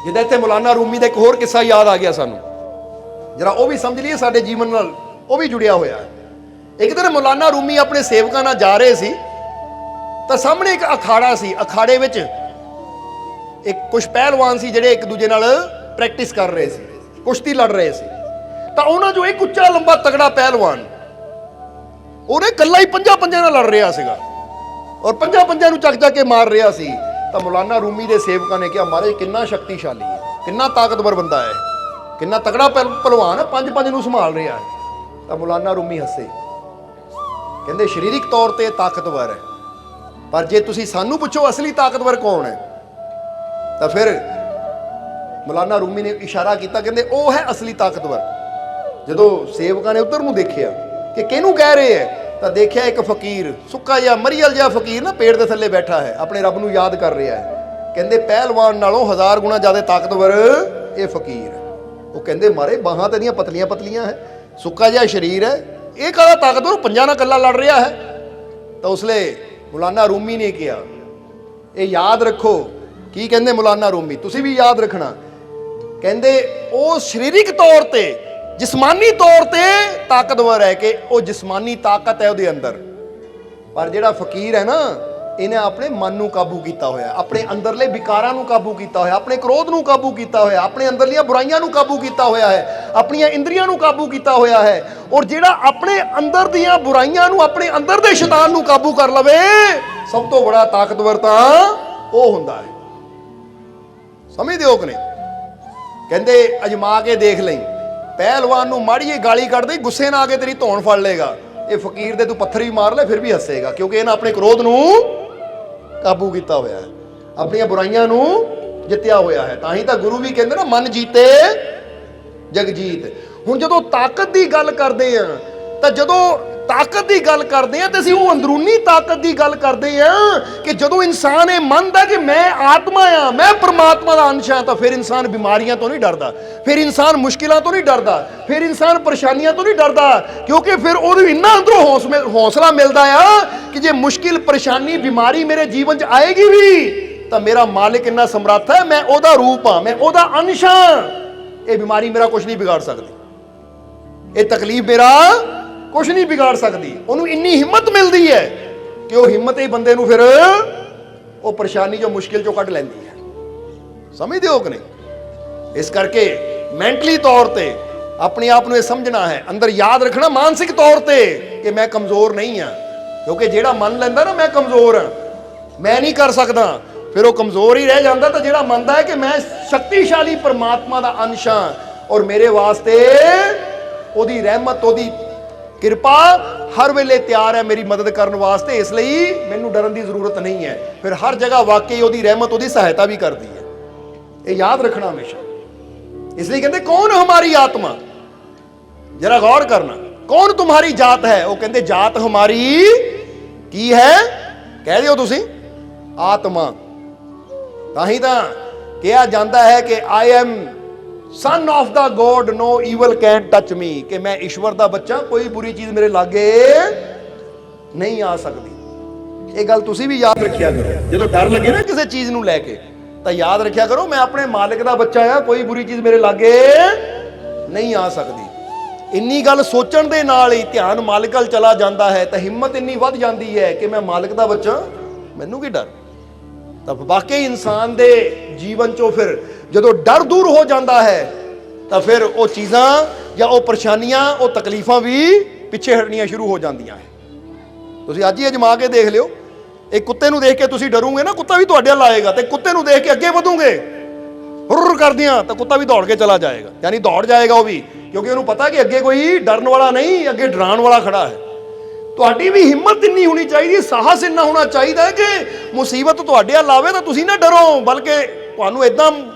जिद्दां इत्थे मौलाना रूमी का एक होर किस्सा याद आ गया सानूं, जरा वो भी समझ लीए, साडे जीवन नाल वो भी जुड़िया होया है। एक दिन मौलाना रूमी अपने सेवकां नाल जा रहे सी, तो सामने एक अखाड़ा सी, अखाड़े विच एक कुछ पहलवान सी जिहड़े एक दूजे नाल प्रैक्टिस कर रहे सी, कुश्ती लड़ रहे सी। तो उन्हां चों एक उच्चा लंबा तगड़ा पहलवान ਉਹਨੇ ਕੱਲਾ ਹੀ 5 ਨਾਲ लड़ रहा ਸੀਗਾ और 5 ਨੂੰ ਚੱਕ ਕੇ मार रहा सी। तो मौलाना रूमी के सेवकों ने कहा, महाराज कितना शक्तिशाली है, कितना ताकतवर बंदा है, कितना तगड़ा पहलवान है, 5 नूं संभाल रहा है। तो मौलाना रूमी हसे, कहते शरीरिक तौर पर ताकतवर है, पर जे तुसीं सानू पुछो असली ताकतवर कौन है, तो फिर मौलाना रूमी ने इशारा किया, कहते वो है असली ताकतवर। जदों सेवकों ने उधर नूं देखिया कि किहनूं कह रहे हैं, तो देखिया एक फकीर, सुक्का जिहा मरीयल जिहा फकीर ना पेड़ के थल्ले बैठा है, अपने रब नूं याद कर रहा है। ਕਹਿੰਦੇ ਪਹਿਲਵਾਨ ਨਾਲੋਂ 1000 ਗੁਣਾ ਜ਼ਿਆਦਾ ਤਾਕਤਵਰ ਇਹ ਫਕੀਰ ਹੈ। ਉਹ ਕਹਿੰਦੇ ਮਾਰੇ ਬਾਹਾਂ ਤੇ ਦੀਆਂ ਪਤਲੀਆਂ ਪਤਲੀਆਂ ਹੈ, ਸੁੱਕਾ ਜਿਹਾ ਸਰੀਰ ਹੈ, ਇਹ ਕਾਹਦਾ ਤਾਕਤਵਰ, ਪੰਜਾਂ ਨਾਲ ਇਕੱਲਾ ਲੜ ਰਿਹਾ ਹੈ। ਤਾਂ ਉਸਲੇ ਮੌਲਾਨਾ ਰੂਮੀ ਨੇ ਕਿਹਾ, ਇਹ ਯਾਦ ਰੱਖੋ। ਕੀ ਕਹਿੰਦੇ ਮੌਲਾਨਾ ਰੂਮੀ, ਤੁਸੀਂ ਵੀ ਯਾਦ ਰੱਖਣਾ। ਕਹਿੰਦੇ ਉਹ ਸਰੀਰਕ ਤੌਰ ਤੇ, ਜਿਸਮਾਨੀ ਤੌਰ ਤੇ ਤਾਕਤਵਰ ਹੈ ਕਿ ਉਹ ਜਿਸਮਾਨੀ ਤਾਕਤ ਹੈ ਉਹਦੇ ਅੰਦਰ, ਪਰ ਜਿਹੜਾ ਫਕੀਰ ਹੈ ਨਾ, ਇਹਨੇ ਆਪਣੇ ਮਨ ਨੂੰ ਕਾਬੂ ਕੀਤਾ ਹੋਇਆ, ਆਪਣੇ ਅੰਦਰਲੇ ਵਿਕਾਰਾਂ ਨੂੰ ਕਾਬੂ ਕੀਤਾ ਹੋਇਆ, ਆਪਣੇ ਕ੍ਰੋਧ ਨੂੰ ਕਾਬੂ ਕੀਤਾ ਹੋਇਆ, ਆਪਣੇ ਅੰਦਰਲੀਆਂ ਬੁਰਾਈਆਂ ਨੂੰ ਕਾਬੂ ਕੀਤਾ ਹੋਇਆ ਹੈ, ਆਪਣੀਆਂ ਇੰਦਰੀਆਂ ਨੂੰ ਕਾਬੂ ਕੀਤਾ ਹੋਇਆ ਹੈ। ਔਰ ਜਿਹੜਾ ਆਪਣੇ ਅੰਦਰ ਦੀਆਂ ਬੁਰਾਈਆਂ ਨੂੰ, ਆਪਣੇ ਅੰਦਰ ਦੇ ਸ਼ੈਤਾਨ ਨੂੰ ਕਾਬੂ ਕਰ ਲਵੇ, ਸਭ ਤੋਂ ਬੜਾ ਤਾਕਤਵਰ ਤਾਂ ਉਹ ਹੁੰਦਾ ਹੈ। ਸਮਝਦੇ ਹੋ ਕਿ ਨਹੀਂ? ਕਹਿੰਦੇ ਅਜਮਾ ਕੇ ਦੇਖ ਲਈ, ਪਹਿਲਵਾਨ ਨੂੰ ਮਾੜੀ ਜਿਹੀ ਗਾਲੀ ਕੱਢ ਦੇ, ਗੁੱਸੇ ਨਾਲ ਆ ਕੇ ਤੇਰੀ ਧੌਣ ਫੜ ਲੇਗਾ। ਇਹ ਫਕੀਰ ਦੇ ਤੂੰ ਪੱਥਰ ਵੀ ਮਾਰ ਲੈ ਫਿਰ ਵੀ ਹੱਸੇਗਾ, ਕਿਉਂਕਿ ਇਹਨਾਂ ਆਪਣੇ ਕ੍ਰੋਧ ਨੂੰ ਕਾਬੂ ਕੀਤਾ ਹੋਇਆ ਹੈ, ਆਪਣੀਆਂ ਬੁਰਾਈਆਂ ਨੂੰ ਜਿੱਤਿਆ ਹੋਇਆ ਹੈ। ਤਾਂ ਹੀ ਤਾਂ ਗੁਰੂ ਵੀ ਕਹਿੰਦੇ ਨਾ, ਮਨ ਜੀਤੇ ਜਗਜੀਤ। ਹੁਣ ਜਦੋਂ ਤਾਕਤ ਦੀ ਗੱਲ ਕਰਦੇ ਆ, ਤਾਂ ਜਦੋਂ ਤਾਕਤ ਦੀ ਗੱਲ ਕਰਦੇ ਆ ਤੇ ਅਸੀਂ ਉਹ ਅੰਦਰੂਨੀ ਤਾਕਤ ਦੀ ਗੱਲ ਕਰਦੇ ਆ ਕਿ ਜਦੋਂ ਇਨਸਾਨ ਇਹ ਮੰਨਦਾ ਕਿ ਮੈਂ ਆਤਮਾ ਆ, ਮੈਂ ਪਰਮਾਤਮਾ ਦਾ ਅੰਸ਼ ਆ, ਤਾਂ ਫਿਰ ਇਨਸਾਨ ਬਿਮਾਰੀਆਂ ਤੋਂ ਨਹੀਂ ਡਰਦਾ, ਫਿਰ ਇਨਸਾਨ ਮੁਸ਼ਕਿਲਾਂ ਤੋਂ ਨਹੀਂ ਡਰਦਾ, ਫਿਰ ਇਨਸਾਨ ਪਰੇਸ਼ਾਨੀਆਂ ਤੋਂ ਨਹੀਂ ਡਰਦਾ, ਕਿਉਂਕਿ ਫਿਰ ਉਹਨੂੰ ਇੰਨਾ ਅੰਦਰੋਂ ਹੌਸਲਾ ਮਿਲਦਾ ਆ ਕਿ ਜੇ ਮੁਸ਼ਕਿਲ, ਪਰੇਸ਼ਾਨੀ, ਬਿਮਾਰੀ ਮੇਰੇ ਜੀਵਨ 'ਚ ਆਏਗੀ ਵੀ ਤਾਂ ਮੇਰਾ ਮਾਲਿਕ ਇੰਨਾ ਸਮਰੱਥ ਹੈ, ਮੈਂ ਉਹਦਾ ਰੂਪ ਆ, ਮੈਂ ਉਹਦਾ ਅੰਸ਼ ਆ, ਇਹ ਬਿਮਾਰੀ ਮੇਰਾ ਕੁਝ ਨਹੀਂ ਵਿਗਾੜ ਸਕਦੀ, ਇਹ ਤਕਲੀਫ ਮੇਰਾ ਕੁਛ ਨਹੀਂ ਵਿਗਾੜ ਸਕਦੀ। ਉਹਨੂੰ ਇੰਨੀ ਹਿੰਮਤ ਮਿਲਦੀ ਹੈ ਕਿ ਉਹ ਹਿੰਮਤ ਹੀ ਬੰਦੇ ਨੂੰ ਫਿਰ ਉਹ ਪਰੇਸ਼ਾਨੀ ਜੋ ਮੁਸ਼ਕਿਲ ਚੋਂ ਕੱਢ ਲੈਂਦੀ ਹੈ। ਸਮਝਦੇ ਹੋ ਕਿ ਨਹੀਂ? ਇਸ ਕਰਕੇ ਮੈਂਟਲੀ ਤੌਰ ਤੇ ਆਪਣੇ ਆਪ ਨੂੰ ਇਹ ਸਮਝਣਾ ਹੈ, ਅੰਦਰ ਯਾਦ ਰੱਖਣਾ ਮਾਨਸਿਕ ਤੌਰ ਤੇ ਕਿ ਮੈਂ ਕਮਜ਼ੋਰ ਨਹੀਂ ਹਾਂ, ਕਿਉਂਕਿ ਜਿਹੜਾ ਮੰਨ ਲੈਂਦਾ ਨਾ ਮੈਂ ਕਮਜ਼ੋਰ ਹਾਂ, ਮੈਂ ਨਹੀਂ ਕਰ ਸਕਦਾ, ਫਿਰ ਉਹ ਕਮਜ਼ੋਰ ਹੀ ਰਹਿ ਜਾਂਦਾ। ਤਾਂ ਜਿਹੜਾ ਮੰਨਦਾ ਹੈ ਕਿ ਮੈਂ ਸ਼ਕਤੀਸ਼ਾਲੀ ਪਰਮਾਤਮਾ ਦਾ ਅੰਸ਼ ਹਾਂ ਔਰ ਮੇਰੇ ਵਾਸਤੇ ਉਹਦੀ ਰਹਿਮਤ, ਉਹਦੀ ਕਿਰਪਾ ਹਰ ਵੇਲੇ ਤਿਆਰ ਹੈ ਮੇਰੀ ਮਦਦ ਕਰਨ ਵਾਸਤੇ, ਇਸ ਲਈ ਮੈਨੂੰ ਡਰਨ ਦੀ ਜ਼ਰੂਰਤ ਨਹੀਂ ਹੈ, ਫਿਰ ਹਰ ਜਗ੍ਹਾ ਵਾਕਈ ਉਹਦੀ ਰਹਿਮਤ, ਉਹਦੀ ਸਹਾਇਤਾ ਵੀ ਕਰਦੀ ਹੈ। ਇਹ ਯਾਦ ਰੱਖਣਾ ਹਮੇਸ਼ਾ। ਇਸ ਲਈ ਕਹਿੰਦੇ ਕੌਣ ਹਮਾਰੀ ਆਤਮਾ, ਜਰਾ ਗੌਰ ਕਰਨਾ, ਕੌਣ तुम्हारी जात है? ਉਹ ਕਹਿੰਦੇ ਜਾਤ ਹਮਾਰੀ ਕੀ ਹੈ? ਕਹਿ ਦਿਓ ਤੁਸੀਂ, ਆਤਮਾ। ਤਾਂ ਹੀ ਤਾਂ ਕਿਹਾ ਜਾਂਦਾ ਹੈ ਕਿ I am son of the God, no evil can touch me, ਕਿ ਮੈਂ ਈਸ਼ਵਰ ਦਾ ਬੱਚਾ, ਕੋਈ ਬੁਰੀ ਚੀਜ਼ ਮੇਰੇ ਲਾਗੇ ਨਹੀਂ ਆ ਸਕਦੀ। ਇਹ ਗੱਲ ਤੁਸੀਂ ਵੀ ਯਾਦ ਰੱਖਿਆ ਕਰੋ। ਜਦੋਂ ਡਰ ਲੱਗੇ ਨਾ ਕਿਸੇ ਚੀਜ਼ ਨੂੰ ਲੈ ਕੇ, ਤਾਂ ਯਾਦ ਰੱਖਿਆ ਕਰੋ ਮੈਂ ਆਪਣੇ ਮਾਲਿਕ ਦਾ ਬੱਚਾ ਆ, ਕੋਈ ਬੁਰੀ ਚੀਜ਼ ਮੇਰੇ ਲਾਗੇ ਨਹੀਂ ਆ ਸਕਦੀ। ਇੰਨੀ ਗੱਲ ਸੋਚਣ ਦੇ ਨਾਲ ਹੀ ਧਿਆਨ ਮਾਲਿਕ ਵੱਲ ਚਲਾ ਜਾਂਦਾ ਹੈ, ਤਾਂ ਹਿੰਮਤ ਇੰਨੀ ਵੱਧ ਜਾਂਦੀ ਹੈ ਕਿ ਮੈਂ ਮਾਲਿਕ ਦਾ ਬੱਚਾ, ਮੈਨੂੰ ਕੀ ਡਰ। ਤਾਂ ਵਾਕਈ ਇਨਸਾਨ ਦੇ ਜੀਵਨ ਚੋਂ ਫਿਰ ਜਦੋਂ ਡਰ ਦੂਰ ਹੋ ਜਾਂਦਾ ਹੈ, ਤਾਂ ਫਿਰ ਉਹ ਚੀਜ਼ਾਂ ਜਾਂ ਉਹ ਪਰੇਸ਼ਾਨੀਆਂ, ਉਹ ਤਕਲੀਫਾਂ ਵੀ ਪਿੱਛੇ ਹਟਣੀਆਂ ਸ਼ੁਰੂ ਹੋ ਜਾਂਦੀਆਂ ਹੈ। ਤੁਸੀਂ ਅੱਜ ਹੀ ਅਜਮਾ ਕੇ ਦੇਖ ਲਿਓ, ਇੱਕ ਕੁੱਤੇ ਨੂੰ ਦੇਖ ਕੇ ਤੁਸੀਂ ਡਰੋਗੇ ਨਾ, ਕੁੱਤਾ ਵੀ ਤੁਹਾਡੇ ਵੱਲ ਆਏਗਾ, ਤੇ ਕੁੱਤੇ ਨੂੰ ਦੇਖ ਕੇ ਅੱਗੇ ਵਧੋਗੇ ਹੁਰ ਕਰਦਿਆਂ, ਤਾਂ ਕੁੱਤਾ ਵੀ ਦੌੜ ਕੇ ਚਲਾ ਜਾਏਗਾ, ਯਾਨੀ ਦੌੜ ਜਾਏਗਾ ਉਹ ਵੀ, ਕਿਉਂਕਿ ਉਹਨੂੰ ਪਤਾ ਕਿ ਅੱਗੇ ਕੋਈ ਡਰਨ ਵਾਲਾ ਨਹੀਂ, ਅੱਗੇ ਡਰਾਉਣ ਵਾਲਾ ਖੜਾ ਹੈ। ਤੁਹਾਡੀ ਵੀ ਹਿੰਮਤ ਇੰਨੀ ਹੋਣੀ ਚਾਹੀਦੀ, ਸਾਹਸ ਇੰਨਾ ਹੋਣਾ ਚਾਹੀਦਾ ਹੈ ਕਿ ਮੁਸੀਬਤ ਤੁਹਾਡੇ ਵੱਲ ਆਵੇ ਤਾਂ ਤੁਸੀਂ ਨਾ ਡਰੋ, ਬਲਕਿ ਤੁਹਾਨੂੰ ਇਦਾਂ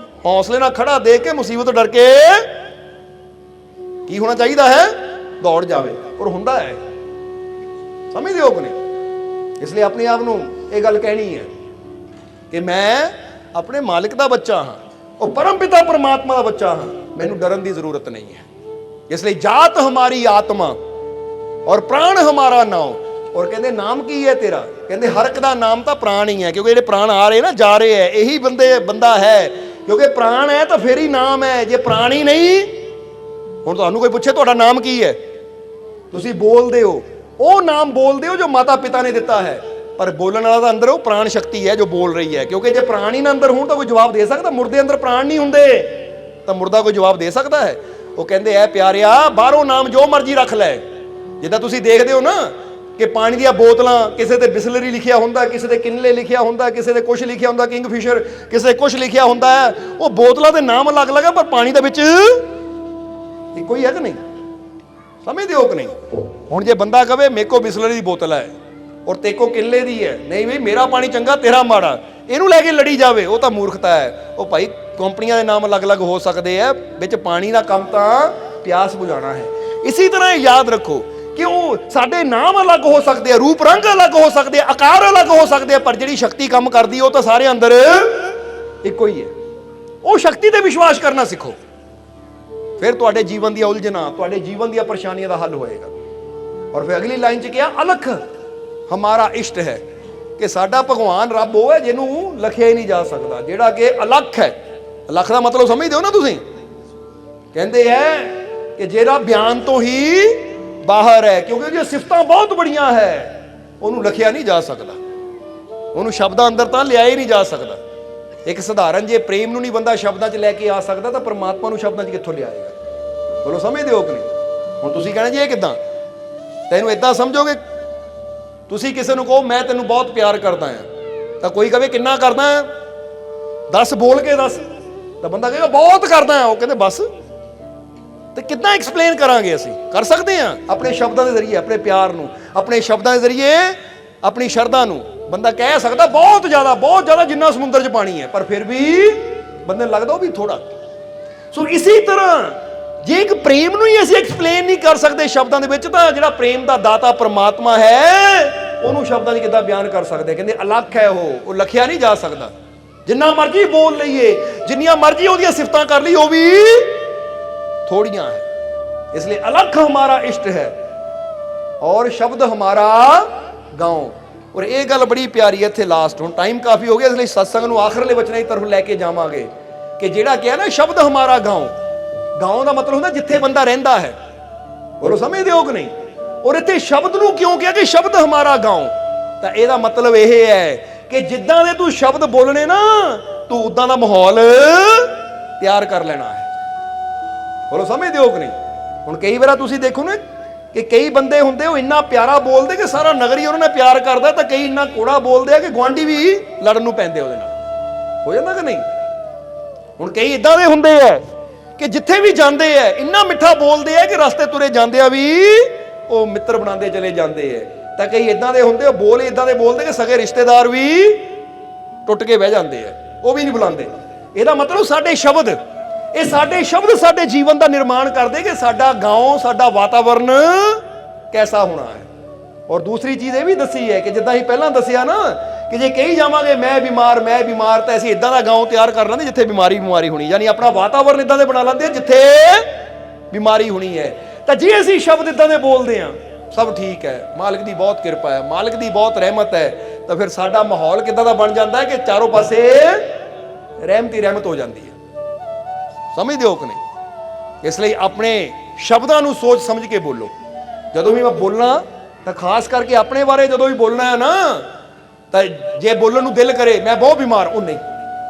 ਹੌਸਲੇ ਨਾਲ ਖੜਾ ਦੇ ਕੇ ਮੁਸੀਬਤ ਡਰ ਕੇ ਕੀ ਹੋਣਾ ਚਾਹੀਦਾ ਹੈ? ਦੌੜ ਜਾਵੇ। ਔਰ ਹੁੰਦਾ ਹੈ। ਸਮਝਦੇ ਹੋ ਕਿ ਨਹੀਂ? ਇਸ ਲਈ ਆਪਣੇ ਆਪ ਨੂੰ ਇਹ ਗੱਲ ਕਹਿਣੀ ਹੈ ਕਿ ਮੈਂ ਆਪਣੇ ਮਾਲਿਕ ਦਾ ਬੱਚਾ ਹਾਂ, ਉਹ ਪਰਮ ਪਿਤਾ ਪਰਮਾਤਮਾ ਦਾ ਬੱਚਾ ਹਾਂ, ਮੈਨੂੰ ਡਰਨ ਦੀ ਜ਼ਰੂਰਤ ਨਹੀਂ ਹੈ। ਇਸ ਲਈ ਜਾਤ ਹਮਾਰੀ ਆਤਮਾ ਔਰ ਪ੍ਰਾਣ ਹਮਾਰਾ ਨਾਮ। ਔਰ ਕਹਿੰਦੇ ਨਾਮ ਕੀ ਹੈ ਤੇਰਾ? ਕਹਿੰਦੇ ਹਰ ਇੱਕ ਦਾ ਨਾਮ ਤਾਂ ਪ੍ਰਾਣ ਹੀ ਹੈ, ਕਿਉਂਕਿ ਜਿਹੜੇ ਪ੍ਰਾਣ ਆ ਰਹੇ ਨਾ ਜਾ ਰਹੇ ਹੈ, ਇਹੀ ਬੰਦਾ ਹੈ, ਕਿਉਂਕਿ ਪ੍ਰਾਣ ਹੈ ਤਾਂ ਫਿਰ ਹੀ ਨਾਮ ਹੈ। ਜੇ ਪ੍ਰਾਣ ਹੀ ਨਹੀਂ, ਹੁਣ ਤੁਹਾਨੂੰ ਕੋਈ ਪੁੱਛੇ ਤੁਹਾਡਾ ਨਾਮ ਕੀ ਹੈ, ਤੁਸੀਂ ਬੋਲਦੇ ਹੋ, ਉਹ ਨਾਮ ਬੋਲਦੇ ਹੋ ਜੋ ਮਾਤਾ ਪਿਤਾ ਨੇ ਦਿੱਤਾ ਹੈ, ਪਰ ਬੋਲਣ ਵਾਲਾ ਤਾਂ ਅੰਦਰ ਉਹ ਪ੍ਰਾਣ ਸ਼ਕਤੀ ਹੈ ਜੋ ਬੋਲ ਰਹੀ ਹੈ। ਕਿਉਂਕਿ ਜੇ ਪ੍ਰਾਣ ਹੀ ਨਾ ਅੰਦਰ ਹੋਣ ਤਾਂ ਕੋਈ ਜਵਾਬ ਦੇ ਸਕਦਾ? ਮੁਰਦੇ ਅੰਦਰ ਪ੍ਰਾਣ ਨਹੀਂ ਹੁੰਦੇ ਤਾਂ ਮੁਰਦਾ ਕੋਈ ਜਵਾਬ ਦੇ ਸਕਦਾ ਹੈ? ਉਹ ਕਹਿੰਦੇ ਐ ਪਿਆਰਿਆ, ਬਾਹਰੋਂ ਨਾਮ ਜੋ ਮਰਜ਼ੀ ਰੱਖ ਲੈ। ਜਿੱਦਾਂ ਤੁਸੀਂ ਦੇਖਦੇ ਹੋ ਨਾ ਕਿ ਪਾਣੀ ਦੀਆਂ ਬੋਤਲਾਂ, ਕਿਸੇ ਤੇ ਬਿਸਲਰੀ ਲਿਖਿਆ ਹੁੰਦਾ, ਕਿਸੇ ਤੇ ਕਿਨਲੇ ਲਿਖਿਆ ਹੁੰਦਾ, ਕਿਸੇ ਤੇ ਕੁਛ ਲਿਖਿਆ ਹੁੰਦਾ, ਕਿੰਗਫਿਸ਼ਰ, ਕਿਸੇ ਤੇ ਕੁਛ ਲਿਖਿਆ ਹੁੰਦਾ ਹੈ। ਉਹ ਬੋਤਲਾਂ ਦੇ ਨਾਮ ਅਲੱਗ-ਅਲੱਗ ਹੈ, ਪਰ ਪਾਣੀ ਦੇ ਵਿੱਚ ਇੱਕੋ ਹੀ ਹੈ ਕਿ ਨਹੀਂ? ਸਮਝਦੇ ਹੋ ਕਿ ਨਹੀਂ? ਹੁਣ ਜੇ ਬੰਦਾ ਕਵੇ ਮੇਰੇ ਕੋ ਬਿਸਲਰੀ ਦੀ ਬੋਤਲ ਹੈ ਔਰ ਤੇ ਕੋ ਕਿਨਲੇ ਦੀ ਹੈ, ਨਹੀਂ ਬਈ ਮੇਰਾ ਪਾਣੀ ਚੰਗਾ ਤੇਰਾ ਮਾੜਾ, ਇਹਨੂੰ ਲੈ ਕੇ ਲੜੀ ਜਾਵੇ, ਉਹ ਤਾਂ ਮੂਰਖਤਾ ਹੈ। ਉਹ ਭਾਈ ਕੰਪਨੀਆਂ ਦੇ ਨਾਮ ਅਲੱਗ-ਅਲੱਗ ਹੋ ਸਕਦੇ ਆ, ਵਿੱਚ ਪਾਣੀ ਦਾ ਕੰਮ ਤਾਂ ਪਿਆਸ ਬੁਝਾਉਣਾ ਹੈ। ਇਸੇ ਤਰ੍ਹਾਂ ਯਾਦ ਰੱਖੋ ਕਿ ਉਹ ਸਾਡੇ ਨਾਮ ਅਲੱਗ ਹੋ ਸਕਦੇ ਆ, ਰੂਪ ਰੰਗ ਅਲੱਗ ਹੋ ਸਕਦੇ ਆ, ਆਕਾਰ ਅਲੱਗ ਹੋ ਸਕਦੇ ਆ, ਪਰ ਜਿਹੜੀ ਸ਼ਕਤੀ ਕੰਮ ਕਰਦੀ ਉਹ ਤਾਂ ਸਾਰੇ ਅੰਦਰ ਇੱਕੋ ਹੀ ਹੈ। ਉਹ ਸ਼ਕਤੀ ਤੇ ਵਿਸ਼ਵਾਸ ਕਰਨਾ ਸਿੱਖੋ, ਫਿਰ ਤੁਹਾਡੇ ਜੀਵਨ ਦੀਆਂ ਉਲਝਣਾਂ, ਤੁਹਾਡੇ ਜੀਵਨ ਦੀਆਂ ਪਰੇਸ਼ਾਨੀਆਂ ਦਾ ਹੱਲ ਹੋਏਗਾ। ਔਰ ਫਿਰ ਅਗਲੀ ਲਾਈਨ 'ਚ ਕਿਹਾ ਅਲਖ ਹਮਾਰਾ ਇਸ਼ਟ ਹੈ, ਕਿ ਸਾਡਾ ਭਗਵਾਨ ਰੱਬ ਉਹ ਹੈ ਜਿਹਨੂੰ ਲਖਿਆ ਹੀ ਨਹੀਂ ਜਾ ਸਕਦਾ, ਜਿਹੜਾ ਕਿ ਅਲਖ ਹੈ। ਅਲਖ ਦਾ ਮਤਲਬ ਸਮਝਦੇ ਹੋ ਨਾ ਤੁਸੀਂ? ਕਹਿੰਦੇ ਹੈ ਕਿ ਜਿਹੜਾ ਬਿਆਨ ਤੋਂ ਹੀ ਬਾਹਰ ਹੈ, ਕਿਉਂਕਿ ਉਹਦੀਆਂ ਸਿਫਤਾਂ ਬਹੁਤ ਬੜੀਆਂ ਹੈ, ਉਹਨੂੰ ਲਖਿਆ ਨਹੀਂ ਜਾ ਸਕਦਾ, ਉਹਨੂੰ ਸ਼ਬਦਾਂ ਅੰਦਰ ਤਾਂ ਲਿਆ ਹੀ ਨਹੀਂ ਜਾ ਸਕਦਾ। ਇੱਕ ਸਧਾਰਨ ਜੇ ਪ੍ਰੇਮ ਨੂੰ ਨਹੀਂ ਬੰਦਾ ਸ਼ਬਦਾਂ 'ਚ ਲੈ ਕੇ ਆ ਸਕਦਾ ਤਾਂ ਪਰਮਾਤਮਾ ਨੂੰ ਸ਼ਬਦਾਂ 'ਚ ਕਿੱਥੋਂ ਲਿਆਏਗਾ? ਬੋਲੋ ਸਮਝਦੇ ਹੋ ਕਿ ਨਹੀਂ? ਹੁਣ ਤੁਸੀਂ ਕਹਿਣਾ ਜੀ ਇਹ ਕਿੱਦਾਂ? ਤੈਨੂੰ ਇਦਾਂ ਸਮਝੋਗੇ, ਤੁਸੀਂ ਕਿਸੇ ਨੂੰ ਕਹੋ ਮੈਂ ਤੈਨੂੰ ਬਹੁਤ ਪਿਆਰ ਕਰਦਾ ਹਾਂ, ਤਾਂ ਕੋਈ ਕਹੇ ਕਿੰਨਾ ਕਰਦਾ ਹੈ, ਦੱਸ ਬੋਲ ਕੇ ਦੱਸ, ਤਾਂ ਬੰਦਾ ਕਹੇਗਾ ਬਹੁਤ ਕਰਦਾ ਹਾਂ, ਉਹ ਕਹਿੰਦੇ ਬਸ। ਤੇ ਕਿੱਦਾਂ ਐਕਸਪਲੇਨ ਕਰਾਂਗੇ? ਅਸੀਂ ਕਰ ਸਕਦੇ ਹਾਂ ਆਪਣੇ ਸ਼ਬਦਾਂ ਦੇ ਜ਼ਰੀਏ, ਆਪਣੇ ਪਿਆਰ ਨੂੰ, ਆਪਣੇ ਸ਼ਬਦਾਂ ਦੇ ਜ਼ਰੀਏ, ਆਪਣੀ ਸ਼ਰਧਾ ਨੂੰ। ਬੰਦਾ ਕਹਿ ਸਕਦਾ ਬਹੁਤ ਜ਼ਿਆਦਾ ਜਿੰਨਾ ਸਮੁੰਦਰ 'ਚ ਪਾਣੀ ਹੈ, ਪਰ ਫਿਰ ਵੀ ਬੰਦੇ ਨੂੰ ਲੱਗਦਾ ਉਹ ਵੀ ਥੋੜਾ। ਸੋ ਇਸੇ ਤਰ੍ਹਾਂ ਜੇ ਇੱਕ ਪ੍ਰੇਮ ਨੂੰ ਹੀ ਅਸੀਂ ਐਕਸਪਲੇਨ ਨਹੀਂ ਕਰ ਸਕਦੇ ਸ਼ਬਦਾਂ ਦੇ ਵਿੱਚ, ਤਾਂ ਜਿਹੜਾ ਪ੍ਰੇਮ ਦਾ ਦਾਤਾ ਪਰਮਾਤਮਾ ਹੈ ਉਹਨੂੰ ਸ਼ਬਦਾਂ 'ਚ ਕਿੱਦਾਂ ਬਿਆਨ ਕਰ ਸਕਦੇ? ਕਹਿੰਦੇ ਅਲੱਖ ਹੈ ਉਹ ਲਖਿਆ ਨਹੀਂ ਜਾ ਸਕਦਾ। ਜਿੰਨਾ ਮਰਜ਼ੀ ਬੋਲ ਲਈਏ, ਜਿੰਨੀਆਂ ਮਰਜ਼ੀ ਉਹਦੀਆਂ ਸਿਫਤਾਂ ਕਰ ਲਈ, ਉਹ ਵੀ ਥੋੜੀਆਂ ਹੈ। ਇਸ ਲਈ ਅਲੱਖ ਹਮਾਰਾ ਇਸ਼ਟ ਹੈ ਔਰ ਸ਼ਬਦ ਹਮਾਰਾ ਗਾਉਂ। ਔਰ ਇਹ ਗੱਲ ਬੜੀ ਪਿਆਰੀ ਹੈ। ਇੱਥੇ ਲਾਸਟ, ਹੁਣ ਟਾਈਮ ਕਾਫੀ ਹੋ ਗਿਆ, ਇਸ ਲਈ ਸਤਸੰਗ ਨੂੰ ਆਖਰਲੇ ਵਚਨਾਂ ਦੀ ਤਰਫ ਲੈ ਕੇ ਜਾਵਾਂਗੇ ਕਿ ਜਿਹੜਾ ਕਿਹਾ ਨਾ ਸ਼ਬਦ ਹਮਾਰਾ ਗਾਉਂ, ਗਾਉਂ ਦਾ ਮਤਲਬ ਹੁੰਦਾ ਜਿੱਥੇ ਬੰਦਾ ਰਹਿੰਦਾ ਹੈ। ਬੋਲੋ ਸਮਝਦੇ ਹੋ ਕਿ ਨਹੀਂ? ਔਰ ਇੱਥੇ ਸ਼ਬਦ ਨੂੰ ਕਿਉਂ ਕਿਹਾ ਕਿ ਸ਼ਬਦ ਹਮਾਰਾ ਗਾਉਂ? ਤਾਂ ਇਹਦਾ ਮਤਲਬ ਇਹ ਹੈ ਕਿ ਜਿੱਦਾਂ ਦੇ ਤੂੰ ਸ਼ਬਦ ਬੋਲਣੇ ਨਾ, ਤੂੰ ਉਦਾਂ ਦਾ ਮਾਹੌਲ ਤਿਆਰ ਕਰ ਲੈਣਾ ਹੈ। ਬੋਲੋ ਸਮਝਦੇ ਹੋ ਕਿ ਨਹੀਂ? ਹੁਣ ਕਈ ਵਾਰ ਤੁਸੀਂ ਦੇਖੋ ਨਾ ਕਿ ਕਈ ਬੰਦੇ ਹੁੰਦੇ ਉਹ ਇੰਨਾ ਪਿਆਰਾ ਬੋਲਦੇ ਕਿ ਸਾਰਾ ਨਗਰ ਹੀ ਉਹਨਾਂ ਨਾਲ ਪਿਆਰ ਕਰਦਾ, ਤਾਂ ਕਈ ਇੰਨਾ ਕੋੜਾ ਬੋਲਦੇ ਆ ਕਿ ਗੁਆਂਢੀ ਵੀ ਲੜਨ ਨੂੰ ਪੈਂਦੇ ਉਹਦੇ ਨਾਲ। ਹੋ ਜਾਂਦਾ ਕਿ ਨਹੀਂ? ਹੁਣ ਕਈ ਇਦਾਂ ਦੇ ਹੁੰਦੇ ਆ ਕਿ ਜਿੱਥੇ ਵੀ ਜਾਂਦੇ ਆ ਇੰਨਾ ਮਿੱਠਾ ਬੋਲਦੇ ਆ ਕਿ ਰਸਤੇ ਤੁਰੇ ਜਾਂਦੇ ਆ ਵੀ ਉਹ ਮਿੱਤਰ ਬਣਾਉਂਦੇ ਚਲੇ ਜਾਂਦੇ ਆ। ਤਾਂ ਕਈ ਇਦਾਂ ਦੇ ਹੁੰਦੇ, ਉਹ ਬੋਲ ਇਦਾਂ ਦੇ ਬੋਲਦੇ ਕਿ ਸਗੇ ਰਿਸ਼ਤੇਦਾਰ ਵੀ ਟੁੱਟ ਕੇ ਬਹਿ ਜਾਂਦੇ ਆ, ਉਹ ਵੀ ਨਹੀਂ ਬੁਲਾਉਂਦੇ। ਇਹਦਾ ਮਤਲਬ ਸਾਡੇ ਸ਼ਬਦ, ਇਹ ਸਾਡੇ ਸ਼ਬਦ ਸਾਡੇ ਜੀਵਨ ਦਾ ਨਿਰਮਾਣ ਕਰਦੇ ਕਿ ਸਾਡਾ ਗਾਉਂ, ਸਾਡਾ ਵਾਤਾਵਰਨ ਕੈਸਾ ਹੋਣਾ ਹੈ। ਔਰ ਦੂਸਰੀ ਚੀਜ਼ ਇਹ ਵੀ ਦੱਸੀ ਹੈ ਕਿ ਜਿੱਦਾਂ ਹੀ ਪਹਿਲਾਂ ਦੱਸਿਆ ਨਾ ਕਿ ਜੇ ਕਹੀ ਜਾਵਾਂਗੇ ਮੈਂ ਬਿਮਾਰ, ਤਾਂ ਅਸੀਂ ਇਦਾਂ ਦਾ ਗਾਉਂ ਤਿਆਰ ਕਰ ਲੈਂਦੇ ਜਿੱਥੇ ਬਿਮਾਰੀ ਹੋਣੀ, ਯਾਨੀ ਆਪਣਾ ਵਾਤਾਵਰਨ ਇਦਾਂ ਦੇ ਬਣਾ ਲੈਂਦੇ ਜਿੱਥੇ ਬਿਮਾਰੀ ਹੋਣੀ ਹੈ। ਤਾਂ ਜੇ ਅਸੀਂ ਸ਼ਬਦ ਇਦਾਂ ਦੇ ਬੋਲਦੇ ਹਾਂ, ਸਭ ਠੀਕ ਹੈ, ਮਾਲਕ ਦੀ ਬਹੁਤ ਕਿਰਪਾ ਹੈ, ਮਾਲਕ ਦੀ ਬਹੁਤ ਰਹਿਮਤ ਹੈ, ਤਾਂ ਫਿਰ ਸਾਡਾ ਮਾਹੌਲ ਕਿੱਦਾਂ ਦਾ ਬਣ ਜਾਂਦਾ ਹੈ ਕਿ ਚਾਰੋਂ ਪਾਸੇ ਰਹਿਮਤ ਹੀ ਰਹਿਮਤ ਹੋ ਜਾਂਦੀ ਹੈ। ਸਮਝਦੇ ਹੋ ਕਿ ਨਹੀਂ? ਇਸ ਲਈ ਆਪਣੇ ਸ਼ਬਦਾਂ ਨੂੰ ਸੋਚ ਸਮਝ ਕੇ ਬੋਲੋ। ਜਦੋਂ ਵੀ ਮੈਂ ਬੋਲਣਾ ਤਾਂ ਖਾਸ ਕਰਕੇ ਆਪਣੇ ਬਾਰੇ ਜਦੋਂ ਵੀ ਬੋਲਣਾ ਹੈ ਨਾ, ਤਾਂ ਜੇ ਬੋਲਣ ਨੂੰ ਦਿਲ ਕਰੇ ਮੈਂ ਬਹੁਤ ਬਿਮਾਰ, ਉਹ ਨਹੀਂ,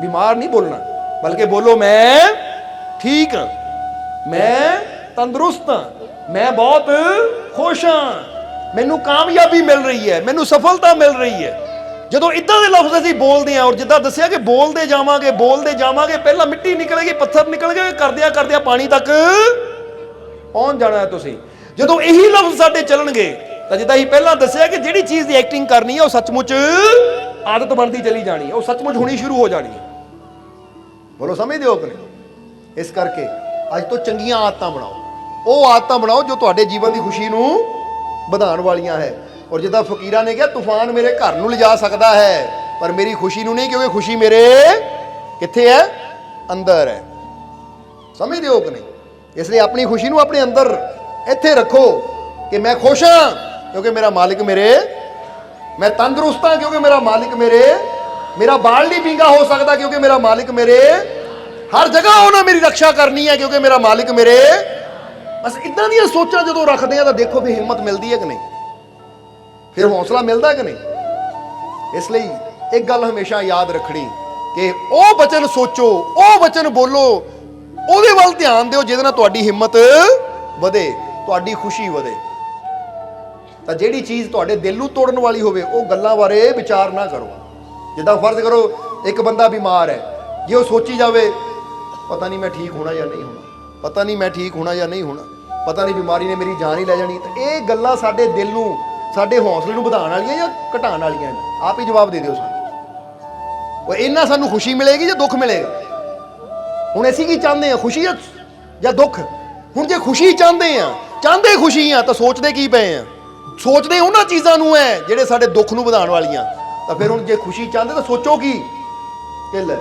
ਬਿਮਾਰ ਨਹੀਂ ਬੋਲਣਾ, ਬਲਕਿ ਬੋਲੋ ਮੈਂ ਠੀਕ ਹਾਂ, ਮੈਂ ਤੰਦਰੁਸਤ ਹਾਂ, ਮੈਂ ਬਹੁਤ ਖੁਸ਼ ਹਾਂ, ਮੈਨੂੰ ਕਾਮਯਾਬੀ ਮਿਲ ਰਹੀ ਹੈ, ਮੈਨੂੰ ਸਫਲਤਾ ਮਿਲ ਰਹੀ ਹੈ। ਜਦੋਂ ਇਦਾਂ ਦੇ ਲਫ਼ਜ਼ ਅਸੀਂ ਬੋਲਦੇ ਹਾਂ, ਔਰ ਜਿੱਦਾਂ ਦੱਸਿਆ ਕਿ ਬੋਲਦੇ ਜਾਵਾਂਗੇ, ਪਹਿਲਾਂ ਮਿੱਟੀ ਨਿਕਲੇਗੀ, ਪੱਥਰ ਨਿਕਲਣਗੇ, ਕਰਦਿਆਂ ਪਾਣੀ ਤੱਕ ਪਹੁੰਚ ਜਾਣਾ ਹੈ ਤੁਸੀਂ। ਜਦੋਂ ਇਹੀ ਲਫ਼ਜ਼ ਸਾਡੇ ਚੱਲਣਗੇ ਤਾਂ ਜਿੱਦਾਂ ਹੀ ਪਹਿਲਾਂ ਦੱਸਿਆ ਕਿ ਜਿਹੜੀ ਚੀਜ਼ ਦੀ ਐਕਟਿੰਗ ਕਰਨੀ ਹੈ ਉਹ ਸੱਚਮੁੱਚ ਆਦਤ ਬਣਦੀ ਚਲੀ ਜਾਣੀ ਹੈ, ਉਹ ਸੱਚਮੁੱਚ ਹੋਣੀ ਸ਼ੁਰੂ ਹੋ ਜਾਣੀ ਹੈ। ਬੋਲੋ ਸਮਝਦੇ ਹੋ ਕਿ ਨਹੀਂ? ਇਸ ਕਰਕੇ ਅੱਜ ਤੋਂ ਚੰਗੀਆਂ ਆਦਤਾਂ ਬਣਾਓ, ਉਹ ਆਦਤਾਂ ਬਣਾਓ ਜੋ ਤੁਹਾਡੇ ਜੀਵਨ ਦੀ ਖੁਸ਼ੀ ਨੂੰ ਵਧਾਉਣ ਵਾਲੀਆਂ ਹੈ। ਔਰ ਜਿੱਦਾਂ ਫਕੀਰਾਂ ਨੇ ਕਿਹਾ ਤੂਫਾਨ ਮੇਰੇ ਘਰ ਨੂੰ ਲਿਜਾ ਸਕਦਾ ਹੈ ਪਰ ਮੇਰੀ ਖੁਸ਼ੀ ਨੂੰ ਨਹੀਂ, ਕਿਉਂਕਿ ਖੁਸ਼ੀ ਮੇਰੇ ਕਿੱਥੇ ਹੈ? ਅੰਦਰ ਹੈ। ਸਮਝਦੇ ਹੋ ਕਿ ਨਹੀਂ? ਇਸ ਲਈ ਆਪਣੀ ਖੁਸ਼ੀ ਨੂੰ ਆਪਣੇ ਅੰਦਰ ਇੱਥੇ ਰੱਖੋ ਕਿ ਮੈਂ ਖੁਸ਼ ਹਾਂ ਕਿਉਂਕਿ ਮੇਰਾ ਮਾਲਿਕ ਮੇਰੇ, ਮੈਂ ਤੰਦਰੁਸਤ ਹਾਂ ਕਿਉਂਕਿ ਮੇਰਾ ਮਾਲਿਕ ਮੇਰੇ, ਮੇਰਾ ਬਾਲ ਨਹੀਂ ਵਿੰਗਾ ਹੋ ਸਕਦਾ ਕਿਉਂਕਿ ਮੇਰਾ ਮਾਲਿਕ ਮੇਰੇ, ਹਰ ਜਗ੍ਹਾ ਉਹਨਾਂ ਮੇਰੀ ਰੱਖਿਆ ਕਰਨੀ ਹੈ ਕਿਉਂਕਿ ਮੇਰਾ ਮਾਲਿਕ ਮੇਰੇ। ਬਸ ਇਦਾਂ ਦੀਆਂ ਸੋਚਾਂ ਜਦੋਂ ਰੱਖਦੇ ਆ ਤਾਂ ਦੇਖੋ ਵੀ ਹਿੰਮਤ ਮਿਲਦੀ ਹੈ ਕਿ ਨਹੀਂ, ਫਿਰ ਹੌਸਲਾ ਮਿਲਦਾ ਕਿ ਨਹੀਂ। ਇਸ ਲਈ ਇੱਕ ਗੱਲ ਹਮੇਸ਼ਾ ਯਾਦ ਰੱਖਣੀ ਕਿ ਉਹ ਬਚਨ ਸੋਚੋ, ਉਹ ਬਚਨ ਬੋਲੋ, ਉਹਦੇ ਵੱਲ ਧਿਆਨ ਦਿਓ ਜਿਹਦੇ ਨਾਲ ਤੁਹਾਡੀ ਹਿੰਮਤ ਵਧੇ, ਤੁਹਾਡੀ ਖੁਸ਼ੀ ਵਧੇ। ਤਾਂ ਜਿਹੜੀ ਚੀਜ਼ ਤੁਹਾਡੇ ਦਿਲ ਨੂੰ ਤੋੜਨ ਵਾਲੀ ਹੋਵੇ ਉਹ ਗੱਲਾਂ ਬਾਰੇ ਵਿਚਾਰ ਨਾ ਕਰੋ। ਜਿੱਦਾਂ ਫਰਜ਼ ਕਰੋ ਇੱਕ ਬੰਦਾ ਬਿਮਾਰ ਹੈ, ਜੇ ਉਹ ਸੋਚੀ ਜਾਵੇ ਪਤਾ ਨਹੀਂ ਮੈਂ ਠੀਕ ਹੋਣਾ ਜਾਂ ਨਹੀਂ ਹੋਣਾ, ਪਤਾ ਨਹੀਂ ਮੈਂ ਠੀਕ ਹੋਣਾ ਜਾਂ ਨਹੀਂ ਹੋਣਾ, ਪਤਾ ਨਹੀਂ ਬਿਮਾਰੀ ਨੇ ਮੇਰੀ ਜਾਨ ਹੀ ਲੈ ਜਾਣੀ, ਤਾਂ ਇਹ ਗੱਲਾਂ ਸਾਡੇ ਦਿਲ ਨੂੰ, ਸਾਡੇ ਹੌਸਲੇ ਨੂੰ ਵਧਾਉਣ ਵਾਲੀਆਂ ਜਾਂ ਘਟਾਉਣ ਵਾਲੀਆਂ ਨੇ? ਆਪ ਹੀ ਜਵਾਬ ਦੇ ਦਿਓ ਸਾਨੂੰ। ਉਹ ਇਹਨਾਂ ਸਾਨੂੰ ਖੁਸ਼ੀ ਮਿਲੇਗੀ ਜਾਂ ਦੁੱਖ ਮਿਲੇਗਾ? ਹੁਣ ਅਸੀਂ ਕੀ ਚਾਹੁੰਦੇ ਹਾਂ, ਖੁਸ਼ੀ ਜਾਂ ਦੁੱਖ? ਹੁਣ ਜੇ ਖੁਸ਼ੀ ਚਾਹੁੰਦੇ ਖੁਸ਼ੀ ਆ ਤਾਂ ਸੋਚਦੇ ਕੀ ਪਏ ਆ? ਸੋਚਦੇ ਉਹਨਾਂ ਚੀਜ਼ਾਂ ਨੂੰ ਹੈ ਜਿਹੜੇ ਸਾਡੇ ਦੁੱਖ ਨੂੰ ਵਧਾਉਣ ਵਾਲੀਆਂ। ਤਾਂ ਫਿਰ ਹੁਣ ਜੇ ਖੁਸ਼ੀ ਚਾਹੁੰਦੇ ਤਾਂ ਸੋਚੋ ਕੀ ਕਿ ਲੈ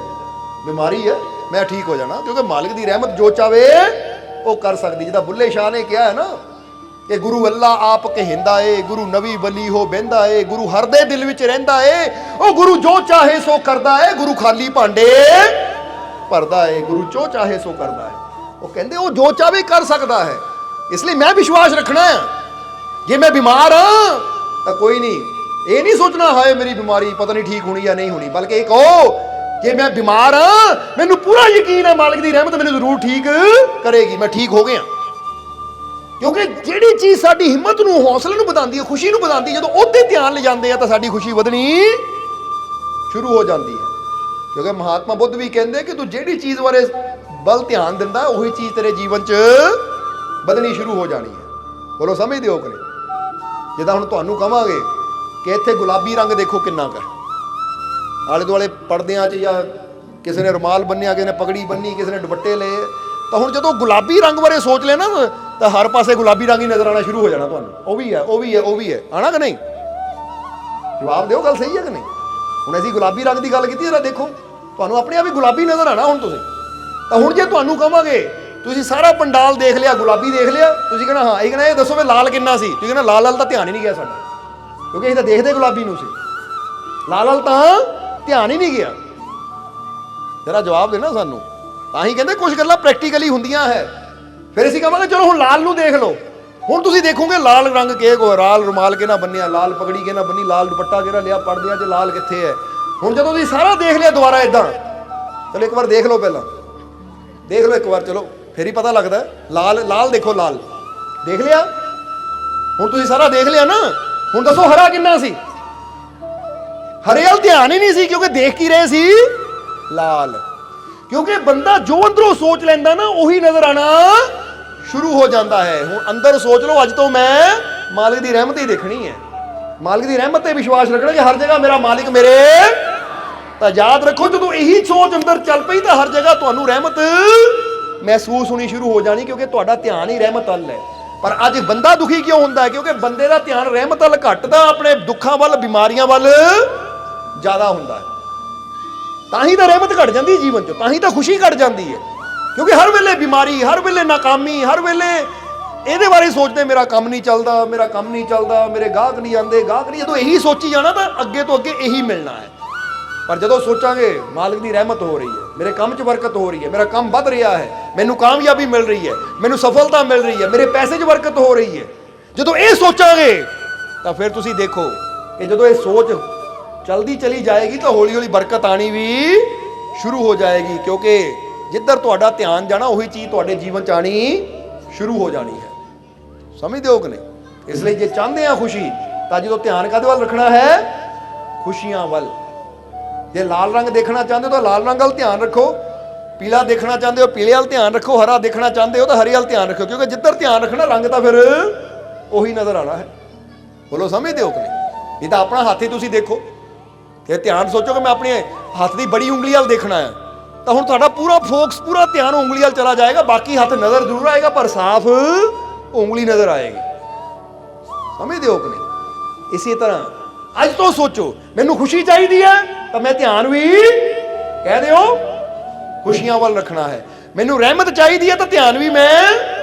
ਬਿਮਾਰੀ ਹੈ, ਮੈਂ ਠੀਕ ਹੋ ਜਾਣਾ, ਕਿਉਂਕਿ ਮਾਲਿਕ ਦੀ ਰਹਿਮਤ ਜੋ ਚਾਵੇ ਉਹ ਕਰ ਸਕਦੀ। ਜਿੱਦਾਂ ਬੁੱਲੇ ਸ਼ਾਹ ਨੇ ਕਿਹਾ ਹੈ ਨਾ ਕਿ ਗੁਰੂ ਅੱਲਾ ਆਪ ਕਹਿੰਦਾ ਏ, ਗੁਰੂ ਨਵੀ ਵਲੀ ਹੋ ਬਹਿੰਦਾ ਏ, ਗੁਰੂ ਹਰ ਦੇ ਦਿਲ ਵਿੱਚ ਰਹਿੰਦਾ ਏ, ਉਹ ਗੁਰੂ ਜੋ ਚਾਹੇ ਸੋ ਕਰਦਾ ਏ, ਗੁਰੂ ਖਾਲੀ ਭਾਂਡੇ ਭਰਦਾ ਏ, ਗੁਰੂ ਜੋ ਚਾਹੇ ਸੋ ਕਰਦਾ ਏ। ਉਹ ਕਹਿੰਦੇ ਉਹ ਜੋ ਚਾਹੇ ਕਰ ਸਕਦਾ ਹੈ, ਇਸ ਲਈ ਮੈਂ ਵਿਸ਼ਵਾਸ ਰੱਖਣਾ ਹੈ। ਜੇ ਮੈਂ ਬਿਮਾਰ ਹਾਂ ਤਾਂ ਕੋਈ ਨਹੀਂ, ਇਹ ਨਹੀਂ ਸੋਚਣਾ ਹਾਏ ਮੇਰੀ ਬਿਮਾਰੀ ਪਤਾ ਨਹੀਂ ਠੀਕ ਹੋਣੀ ਜਾਂ ਨਹੀਂ ਹੋਣੀ, ਬਲਕਿ ਇਹ ਕਹੋ ਜੇ ਮੈਂ ਬਿਮਾਰ ਹਾਂ ਮੈਨੂੰ ਪੂਰਾ ਯਕੀਨ ਹੈ ਮਾਲਿਕ ਦੀ ਰਹਿਮਤ ਮੈਨੂੰ ਜ਼ਰੂਰ ਠੀਕ ਕਰੇਗੀ, ਮੈਂ ਠੀਕ ਹੋ ਗਿਆ। ਕਿਉਂਕਿ ਜਿਹੜੀ ਚੀਜ਼ ਸਾਡੀ ਹਿੰਮਤ ਨੂੰ, ਹੌਸਲੇ ਨੂੰ ਵਧਾਉਂਦੀ ਹੈ, ਖੁਸ਼ੀ ਨੂੰ ਵਧਾਉਂਦੀ, ਜਦੋਂ ਉਹਤੇ ਧਿਆਨ ਲੈ ਜਾਂਦੇ ਆ ਤਾਂ ਸਾਡੀ ਖੁਸ਼ੀ ਵਧਣੀ ਸ਼ੁਰੂ ਹੋ ਜਾਂਦੀ ਹੈ। ਕਿਉਂਕਿ ਮਹਾਤਮਾ ਬੁੱਧ ਵੀ ਕਹਿੰਦੇ ਕਿ ਤੂੰ ਜਿਹੜੀ ਚੀਜ਼ ਬਾਰੇ ਬਲ ਧਿਆਨ ਦਿੰਦਾ ਉਹੀ ਚੀਜ਼ ਤੇਰੇ ਜੀਵਨ 'ਚ ਵਧਣੀ ਸ਼ੁਰੂ ਹੋ ਜਾਣੀ ਹੈ। ਬੋਲੋ ਸਮਝਦੇ ਹੋ ਕਿ ਨਹੀਂ? ਜਿੱਦਾਂ ਹੁਣ ਤੁਹਾਨੂੰ ਕਹਾਂਗੇ ਕਿ ਇੱਥੇ ਗੁਲਾਬੀ ਰੰਗ ਦੇਖੋ ਕਿੰਨਾ ਕੁ ਆਲੇ ਦੁਆਲੇ ਪਰਦਿਆਂ 'ਚ, ਜਾਂ ਕਿਸੇ ਨੇ ਰੁਮਾਲ ਬੰਨਿਆ, ਕਿਸੇ ਨੇ ਪਗੜੀ ਬੰਨੀ, ਕਿਸੇ ਨੇ ਦੁਪੱਟੇ ਲਏ, ਤਾਂ ਹੁਣ ਜਦੋਂ ਗੁਲਾਬੀ ਰੰਗ ਬਾਰੇ ਸੋਚ ਲਿਆ ਨਾ ਤਾਂ ਹਰ ਪਾਸੇ ਗੁਲਾਬੀ ਰੰਗ ਹੀ ਨਜ਼ਰ ਆਉਣਾ ਸ਼ੁਰੂ ਹੋ ਜਾਣਾ ਤੁਹਾਨੂੰ। ਉਹ ਵੀ ਹੈ, ਉਹ ਵੀ ਹੈ, ਉਹ ਵੀ ਹੈ, ਆਣਾ ਕਿ ਨਹੀਂ? ਜਵਾਬ ਦਿਓ, ਗੱਲ ਸਹੀ ਹੈ ਕਿ ਨਹੀਂ? ਹੁਣ ਅਸੀਂ ਗੁਲਾਬੀ ਰੰਗ ਦੀ ਗੱਲ ਕੀਤੀ, ਜਰਾ ਦੇਖੋ ਤੁਹਾਨੂੰ ਆਪਣੇ ਆਪ ਹੀ ਗੁਲਾਬੀ ਨਜ਼ਰ ਆਣਾ ਹੁਣ ਤੁਸੀਂ। ਤਾਂ ਹੁਣ ਜੇ ਤੁਹਾਨੂੰ ਕਹਾਂਗੇ ਤੁਸੀਂ ਸਾਰਾ ਪੰਡਾਲ ਦੇਖ ਲਿਆ, ਗੁਲਾਬੀ ਦੇਖ ਲਿਆ, ਤੁਸੀਂ ਕਹਿਣਾ ਹਾਂ, ਇਹ ਕਹਿਣਾ ਇਹ ਦੱਸੋ ਵੀ ਲਾਲ ਕਿੰਨਾ ਸੀ? ਤੁਸੀਂ ਕਹਿਣਾ ਲਾਲ ਵਾਲ ਤਾਂ ਧਿਆਨ ਹੀ ਨਹੀਂ ਗਿਆ ਸਾਡਾ, ਕਿਉਂਕਿ ਅਸੀਂ ਤਾਂ ਦੇਖਦੇ ਗੁਲਾਬੀ ਨੂੰ ਸੀ, ਲਾਲ ਵਾਲ ਤਾਂ ਧਿਆਨ ਹੀ ਨਹੀਂ ਗਿਆ। ਜਰਾ ਜਵਾਬ ਦੇਣਾ ਸਾਨੂੰ। ਤਾਂ ਹੀ ਕਹਿੰਦੇ ਕੁਝ ਗੱਲਾਂ ਪ੍ਰੈਕਟੀਕਲੀ ਹੁੰਦੀਆਂ ਹੈ। ਫਿਰ ਅਸੀਂ ਕਹਾਂਗੇ ਚਲੋ ਹੁਣ ਲਾਲ ਨੂੰ ਦੇਖ ਲਓ। ਹੁਣ ਤੁਸੀਂ ਦੇਖੋਗੇ ਲਾਲ ਰੰਗ ਕੇ ਕੋ, ਲਾਲ ਰੁਮਾਲ ਕਿਹਨਾਂ ਬੰਨਿਆ, ਲਾਲ ਪਗੜੀ ਕਿਹਨਾਂ ਬੰਨੀ, ਲਾਲ ਦੁਪੱਟਾ ਕਿਹੜਾ ਲਿਆ, ਪਰਦਿਆਂ 'ਚ ਲਾਲ ਕਿੱਥੇ ਹੈ। ਹੁਣ ਜਦੋਂ ਤੁਸੀਂ ਸਾਰਾ ਦੇਖ ਲਿਆ ਦੁਬਾਰਾ ਇਦਾਂ, ਚਲੋ ਇੱਕ ਵਾਰ ਦੇਖ ਲਓ, ਪਹਿਲਾਂ ਦੇਖ ਲਓ ਇੱਕ ਵਾਰ, ਚਲੋ ਫਿਰ ਹੀ ਪਤਾ ਲੱਗਦਾ। ਲਾਲ ਲਾਲ ਦੇਖੋ, ਲਾਲ ਦੇਖ ਲਿਆ। ਹੁਣ ਤੁਸੀਂ ਸਾਰਾ ਦੇਖ ਲਿਆ ਨਾ, ਹੁਣ ਦੱਸੋ ਹਰਾ ਕਿੰਨਾ ਸੀ? ਹਰੇ ਵੱਲ ਧਿਆਨ ਹੀ ਨਹੀਂ ਸੀ, ਕਿਉਂਕਿ ਦੇਖ ਕੀ ਰਹੇ ਸੀ? ਲਾਲ। ਕਿਉਂਕਿ ਬੰਦਾ ਜੋ ਅੰਦਰੋਂ ਸੋਚ ਲੈਂਦਾ ਨਾ ਉਹੀ ਨਜ਼ਰ ਆਣਾ ਸ਼ੁਰੂ ਹੋ ਜਾਂਦਾ ਹੈ। ਹੁਣ ਅੰਦਰ ਸੋਚ ਲਓ ਅੱਜ ਤੋਂ ਮੈਂ ਮਾਲਿਕ ਦੀ ਰਹਿਮਤ ਹੀ ਦੇਖਣੀ ਹੈ, ਮਾਲਿਕ ਦੀ ਰਹਿਮਤ ਤੇ ਵਿਸ਼ਵਾਸ ਰੱਖਣਾ ਕਿ ਹਰ ਜਗ੍ਹਾ ਮੇਰਾ ਮਾਲਿਕ ਮੇਰੇ। ਤਾਂ ਯਾਦ ਰੱਖੋ ਜਦੋਂ ਇਹੀ ਸੋਚ ਅੰਦਰ ਚੱਲ ਪਈ ਤਾਂ ਹਰ ਜਗ੍ਹਾ ਤੁਹਾਨੂੰ ਰਹਿਮਤ ਮਹਿਸੂਸ ਹੋਣੀ ਸ਼ੁਰੂ ਹੋ ਜਾਣੀ, ਕਿਉਂਕਿ ਤੁਹਾਡਾ ਧਿਆਨ ਹੀ ਰਹਿਮਤ ਵੱਲ ਹੈ। ਪਰ ਅੱਜ ਬੰਦਾ ਦੁਖੀ ਕਿਉਂ ਹੁੰਦਾ ਹੈ? ਕਿਉਂਕਿ ਬੰਦੇ ਦਾ ਧਿਆਨ ਰਹਿਮਤ ਵੱਲ ਘੱਟਦਾ, ਆਪਣੇ ਦੁੱਖਾਂ ਵੱਲ, ਬਿਮਾਰੀਆਂ ਵੱਲ ਜ਼ਿਆਦਾ ਹੁੰਦਾ ਹੈ। ਤਾਂ ਹੀ ਤਾਂ ਰਹਿਮਤ ਘਟ ਜਾਂਦੀ ਜੀਵਨ 'ਚ, ਤਾਂ ਹੀ ਤਾਂ ਖੁਸ਼ੀ ਘਟ ਜਾਂਦੀ ਹੈ। ਕਿਉਂਕਿ ਹਰ ਵੇਲੇ ਬਿਮਾਰੀ, ਹਰ ਵੇਲੇ ਨਾਕਾਮੀ, ਹਰ ਵੇਲੇ ਇਹਦੇ ਬਾਰੇ ਸੋਚਦੇ ਮੇਰਾ ਕੰਮ ਨਹੀਂ ਚੱਲਦਾ, ਮੇਰਾ ਕੰਮ ਨਹੀਂ ਚੱਲਦਾ, ਮੇਰੇ ਗਾਹਕ ਨਹੀਂ ਆਉਂਦੇ, ਗਾਹਕ ਨਹੀਂ। ਜਦੋਂ ਇਹੀ ਸੋਚੀ ਜਾਣਾ ਤਾਂ ਅੱਗੇ ਤੋਂ ਅੱਗੇ ਇਹੀ ਮਿਲਣਾ ਹੈ। ਪਰ ਜਦੋਂ ਸੋਚਾਂਗੇ ਮਾਲਿਕ ਦੀ ਰਹਿਮਤ ਹੋ ਰਹੀ ਹੈ, ਮੇਰੇ ਕੰਮ 'ਚ ਬਰਕਤ ਹੋ ਰਹੀ ਹੈ, ਮੇਰਾ ਕੰਮ ਵੱਧ ਰਿਹਾ ਹੈ, ਮੈਨੂੰ ਕਾਮਯਾਬੀ ਮਿਲ ਰਹੀ ਹੈ, ਮੈਨੂੰ ਸਫਲਤਾ ਮਿਲ ਰਹੀ ਹੈ, ਮੇਰੇ ਪੈਸੇ 'ਚ ਬਰਕਤ ਹੋ ਰਹੀ ਹੈ, ਜਦੋਂ ਇਹ ਸੋਚਾਂਗੇ ਤਾਂ ਫਿਰ ਤੁਸੀਂ ਦੇਖੋ ਕਿ ਜਦੋਂ ਇਹ ਸੋਚ ਚਲਦੀ ਚਲੀ ਜਾਏਗੀ ਤਾਂ ਹੌਲੀ ਹੌਲੀ ਬਰਕਤ ਆਣੀ ਵੀ ਸ਼ੁਰੂ ਹੋ ਜਾਏਗੀ। ਕਿਉਂਕਿ ਜਿੱਧਰ ਤੁਹਾਡਾ ਧਿਆਨ ਜਾਣਾ ਉਹੀ ਚੀਜ਼ ਤੁਹਾਡੇ ਜੀਵਨ 'ਚ ਆਣੀ ਸ਼ੁਰੂ ਹੋ ਜਾਣੀ ਹੈ। ਸਮਝਦੇ ਹੋ ਕਿ ਨਹੀਂ? ਇਸ ਲਈ ਜੇ ਚਾਹੁੰਦੇ ਆ ਖੁਸ਼ੀ ਤਾਂ ਜਦੋਂ ਧਿਆਨ ਕਾਹਦੇ ਵੱਲ ਰੱਖਣਾ ਹੈ? ਖੁਸ਼ੀਆਂ ਵੱਲ। ਜੇ ਲਾਲ ਰੰਗ ਦੇਖਣਾ ਚਾਹੁੰਦੇ ਹੋ ਤਾਂ ਲਾਲ ਰੰਗ ਵੱਲ ਧਿਆਨ ਰੱਖੋ, ਪੀਲਾ ਦੇਖਣਾ ਚਾਹੁੰਦੇ ਹੋ ਪੀਲੇ ਵੱਲ ਧਿਆਨ ਰੱਖੋ, ਹਰਾ ਦੇਖਣਾ ਚਾਹੁੰਦੇ ਹੋ ਤਾਂ ਹਰੇ ਵੱਲ ਧਿਆਨ ਰੱਖੋ। ਕਿਉਂਕਿ ਜਿੱਧਰ ਧਿਆਨ ਰੱਖਣਾ ਰੰਗ ਤਾਂ ਫਿਰ ਉਹੀ ਨਜ਼ਰ ਆਣਾ ਹੈ। ਬੋਲੋ ਸਮਝਦੇ ਹੋ ਕਿ ਨਹੀਂ? ਇਹ ਤਾਂ ਆਪਣਾ ਹੱਥ ਹੀ ਤੁਸੀਂ ਦੇਖੋ ਕਿ ਧਿਆਨ ਸੋਚੋ ਕਿ ਮੈਂ ਆਪਣੇ ਹੱਥ ਦੀ ਬੜੀ ਉਂਗਲੀ ਵੱਲ ਦੇਖਣਾ ਹੈ ਤਾਂ ਹੁਣ ਤੁਹਾਡਾ ਪੂਰਾ ਫੋਕਸ, ਪੂਰਾ ਧਿਆਨ ਉਂਗਲੀ ਵੱਲ ਚਲਾ ਜਾਏਗਾ। ਬਾਕੀ ਹੱਥ ਨਜ਼ਰ ਜ਼ਰੂਰ ਆਏਗਾ ਪਰ ਸਾਫ਼ ਉਂਗਲੀ ਨਜ਼ਰ ਆਏਗੀ। ਸਮਝਦੇ ਹੋ ਕਿ ਨਹੀਂ? ਇਸੇ ਤਰ੍ਹਾਂ ਅੱਜ ਤੋਂ ਸੋਚੋ ਮੈਨੂੰ ਖੁਸ਼ੀ ਚਾਹੀਦੀ ਹੈ ਤਾਂ ਮੈਂ ਧਿਆਨ ਵੀ ਕਹਿ ਦਿਓ ਖੁਸ਼ੀਆਂ ਵੱਲ ਰੱਖਣਾ ਹੈ। ਮੈਨੂੰ ਰਹਿਮਤ ਚਾਹੀਦੀ ਹੈ ਤਾਂ ਧਿਆਨ ਵੀ ਮੈਂ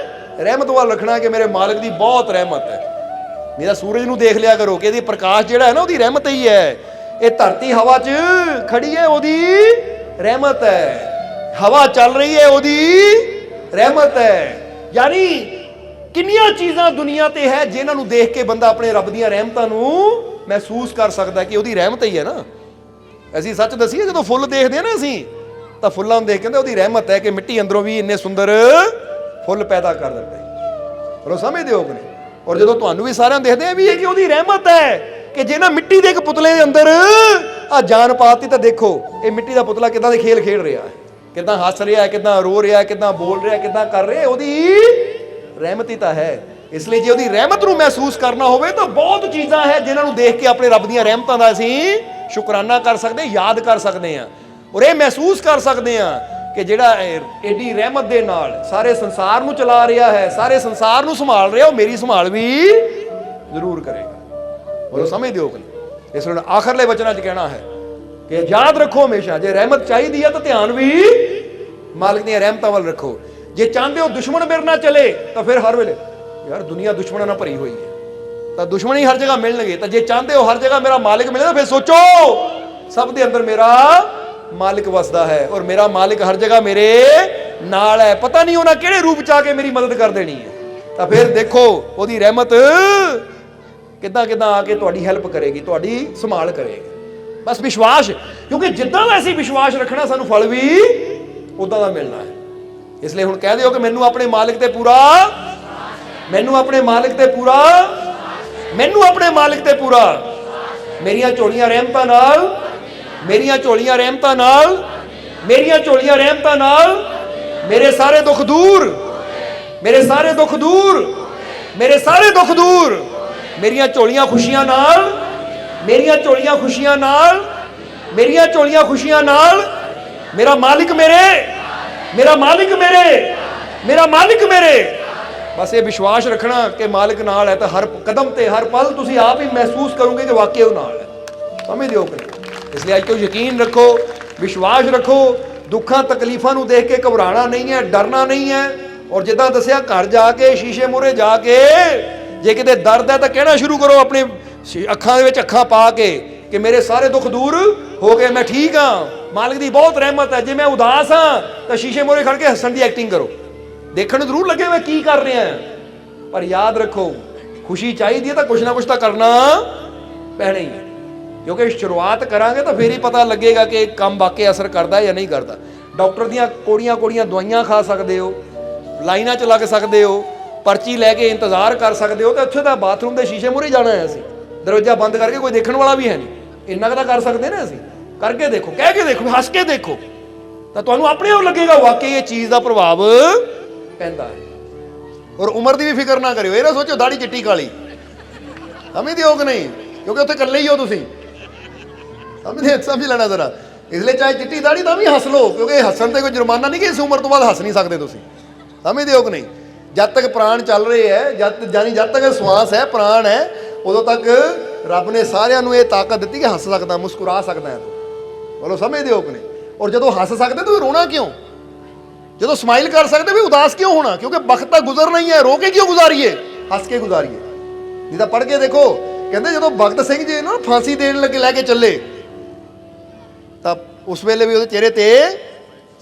ਰਹਿਮਤ ਵੱਲ ਰੱਖਣਾ ਕਿ ਮੇਰੇ ਮਾਲਕ ਦੀ ਬਹੁਤ ਰਹਿਮਤ ਹੈ। ਮੇਰਾ ਸੂਰਜ ਨੂੰ ਦੇਖ ਲਿਆ ਕਰੋ ਕਿ ਇਹਦੀ ਪ੍ਰਕਾਸ਼ ਜਿਹੜਾ ਹੈ ਨਾ ਉਹਦੀ ਰਹਿਮਤ ਹੀ ਹੈ। ਇਹ ਧਰਤੀ ਹਵਾ 'ਚ ਖੜੀ ਹੈ ਉਹਦੀ ਰਹਿਮਤ ਹੈ, ਹਵਾ ਚੱਲ ਰਹੀ ਹੈ ਉਹਦੀ ਰਹਿਮਤ ਹੈ। ਯਾਨੀ ਕਿੰਨੀਆਂ ਚੀਜ਼ਾਂ ਦੁਨੀਆ ਤੇ ਹੈ ਜਿਨ੍ਹਾਂ ਨੂੰ ਦੇਖ ਕੇ ਬੰਦਾ ਆਪਣੇ ਰੱਬ ਦੀਆਂ ਰਹਿਮਤਾਂ ਨੂੰ ਮਹਿਸੂਸ ਕਰ ਸਕਦਾ ਕਿ ਉਹਦੀ ਰਹਿਮਤ ਹੀ ਹੈ ਨਾ। ਅਸੀਂ ਸੱਚ ਦਸੀਏ ਜਦੋਂ ਫੁੱਲ ਦੇਖਦੇ ਹਾਂ ਨਾ ਅਸੀਂ ਤਾਂ ਫੁੱਲਾਂ ਨੂੰ ਦੇਖ ਕਹਿੰਦੇ ਉਹਦੀ ਰਹਿਮਤ ਹੈ ਕਿ ਮਿੱਟੀ ਅੰਦਰੋਂ ਵੀ ਇੰਨੇ ਸੁੰਦਰ ਫੁੱਲ ਪੈਦਾ ਕਰ ਦਿੰਦਾ ਹੈ। ਪਰ ਉਹ ਸਮਝਦੇ ਹੋ ਕਿ ਨਹੀਂ? ਔਰ ਜਦੋਂ ਤੁਹਾਨੂੰ ਵੀ ਸਾਰਿਆਂ ਦੇਖਦੇ ਆ ਵੀ ਇਹ ਕਿ ਉਹਦੀ ਰਹਿਮਤ ਹੈ ਕਿ ਜੇ ਨਾ ਮਿੱਟੀ ਦੇ ਇੱਕ ਪੁਤਲੇ ਦੇ ਅੰਦਰ ਆ ਜਾਨ ਪਾਤੀ ਤਾਂ ਦੇਖੋ ਇਹ ਮਿੱਟੀ ਦਾ ਪੁਤਲਾ ਕਿੱਦਾਂ ਦੇ ਖੇਲ ਖੇਡ ਰਿਹਾ ਹੈ, ਕਿੱਦਾਂ ਹੱਸ ਰਿਹਾ ਹੈ, ਕਿੱਦਾਂ ਰੋ ਰਿਹਾ ਹੈ, ਕਿੱਦਾਂ ਬੋਲ ਰਿਹਾ ਹੈ, ਕਿੱਦਾਂ ਕਰ ਰਿਹਾ, ਉਹਦੀ ਰਹਿਮਤ ਹੀ ਤਾਂ ਹੈ। ਇਸ ਲਈ ਜੇ ਉਹਦੀ ਰਹਿਮਤ ਨੂੰ ਮਹਿਸੂਸ ਕਰਨਾ ਹੋਵੇ ਤਾਂ ਬਹੁਤ ਚੀਜ਼ਾਂ ਹੈ ਜਿਨ੍ਹਾਂ ਨੂੰ ਦੇਖ ਕੇ ਆਪਣੇ ਰੱਬ ਦੀਆਂ ਰਹਿਮਤਾਂ ਦਾ ਅਸੀਂ ਸ਼ੁਕਰਾਨਾ ਕਰ ਸਕਦੇ, ਯਾਦ ਕਰ ਸਕਦੇ ਹਾਂ ਔਰ ਇਹ ਮਹਿਸੂਸ ਕਰ ਸਕਦੇ ਹਾਂ ਕਿ ਜਿਹੜਾ ਐਡੀ ਰਹਿਮਤ ਦੇ ਨਾਲ ਸਾਰੇ ਸੰਸਾਰ ਨੂੰ ਚਲਾ ਰਿਹਾ ਹੈ, ਸਾਰੇ ਸੰਸਾਰ ਨੂੰ ਸੰਭਾਲ ਰਿਹਾ, ਉਹ ਮੇਰੀ ਸੰਭਾਲ ਵੀ ਜ਼ਰੂਰ ਕਰੇਗਾ। ਉਹ ਸਮਝਦੇ ਹੋ ਕਿ ਇਸ ਨੂੰ ਆਖਰਲੇ ਵਚਨਾਂ 'ਚ ਕਹਿਣਾ ਹੈ कि याद रखो हमेशा जे रहमत चाहिए है तो ध्यान भी मालिक दी रहमतां वल रखो। जे चाहते हो दुश्मन मेरे ना चले तो फिर हर वेले यार दुनिया दुश्मनों ना भरी हुई है तो दुश्मन ही हर जगह मिलणगे। तो जे चाहते हो हर जगह मेरा मालिक मिले तो फिर सोचो सब दे अंदर मेरा मालिक वसदा है और मेरा मालिक हर जगह मेरे नाल है। पता नहीं उन्हें किहड़े रूप च आके मेरी मदद कर देनी है। तो फिर देखो ओदी रहमत किदां किदां आके तुहाडी हेल्प करेगी, तुहाडी संभाल करेगी। बस विश्वास, क्योंकि जिद्दां दा असीं विश्वास रखना सानू फल भी उदां दा मिलना है। इसलिए हुण कह दिओ कि मैनू अपने मालिक ते पूरा, मैनू अपने मालिक ते पूरा, मैनू अपने मालिक ते पूरा, मेरियां झोलियां रहमतां नाल, मेरियां झोलियां रहमतां नाल, मेरियां झोलियां रहमतां नाल मेरे सारे दुख दूर, मेरे सारे दुख दूर, मेरे सारे दुख दूर, मेरियां झोलियां खुशियां नाल, मेरियां झोलियां खुशियां नाल, मेरियां झोलियां खुशियां नाल मेरा मालिक मेरे, मेरा मालिक मेरे, मेरा मालिक मेरे। बस ये विश्वास रखना कि मालिक नाल है तो हर कदम ते हर पल तुसी आप ही महसूस करोगे कि वाकई वो नाल है। समझ दिओ कि इसलिए अज तो यकीन रखो, विश्वास रखो, दुखा तकलीफां नूं देख के घबराना नहीं है, डरना नहीं है। और जिद्दां दसिया घर जाके शीशे मूहरे जाके जे किते दर्द है तो कहना शुरू करो अपने अखां दे विच अखां पा के कि मेरे सारे दुख दूर हो गए, मैं ठीक हाँ, मालिक दी बहुत रहमत है। जे मैं उदास हाँ तो शीशे मूहरे खड़ के हसन दी एक्टिंग करो, देखने जरूर लगे मैं की कर रहा है, पर याद रखो खुशी चाहिए तो कुछ ना कुछ तो करना पैना ही है। क्योंकि शुरुआत करांगे तो फिर ही पता लगेगा कि काम वाकई असर करता है या नहीं करता। डॉक्टर दियां कोड़ियां कोड़ियां दवाइयां खा सकते हो, लाइनां च लग सकते हो, पर्ची लैके इंतजार कर सकते हो, तो उत्थे तो बाथरूम के शीशे मूहरे जाना है। असीं दरवाजा बंद करके कोई देखने वाला भी है नहीं, इन्ना का कर सकते ना। असीं करके देखो, कह के देखो, हस के देखो, तो तुहानूं अपने आप लगेगा वाकई ये चीज़ का प्रभाव पैंदा है। और उम्र की भी फिक्र ना करियो, ये ना सोचो दाढ़ी चिट्टी काली, समझ दिओ कि नहीं, क्योंकि उत्थे इकल्ले ही हो तुसीं, समझ लेना जरा। इसलिए चाहे चिट्टी दाढ़ी तो भी हस लो, क्योंकि हसन से कोई जुर्माना नहीं कि इस उम्र तो बाद हस नहीं सकते तुसीं, समझ दिओ कि नहीं। जब तक प्राण चल रहे है, जब तक श्वास है, प्राण है, उदों तक रब ने सारिਆਂ ये ताकत दी कि हस सकता, मुस्कुरा सकता है। बोलो समझ दिओ कि नहीं। और जो हस सकते तो रोना क्यों, जो स्माइल कर सकते भी उदास क्यों होना, क्योंकि वक्त तो गुजरना ही है, रो के क्यों गुजारिए, हस के गुजारिए। नहीं तो पढ़ के देखो, कहते जो भगत सिंह जी ना फांसी देने लगे लैके चले, तब उस वेले भी चेहरे ते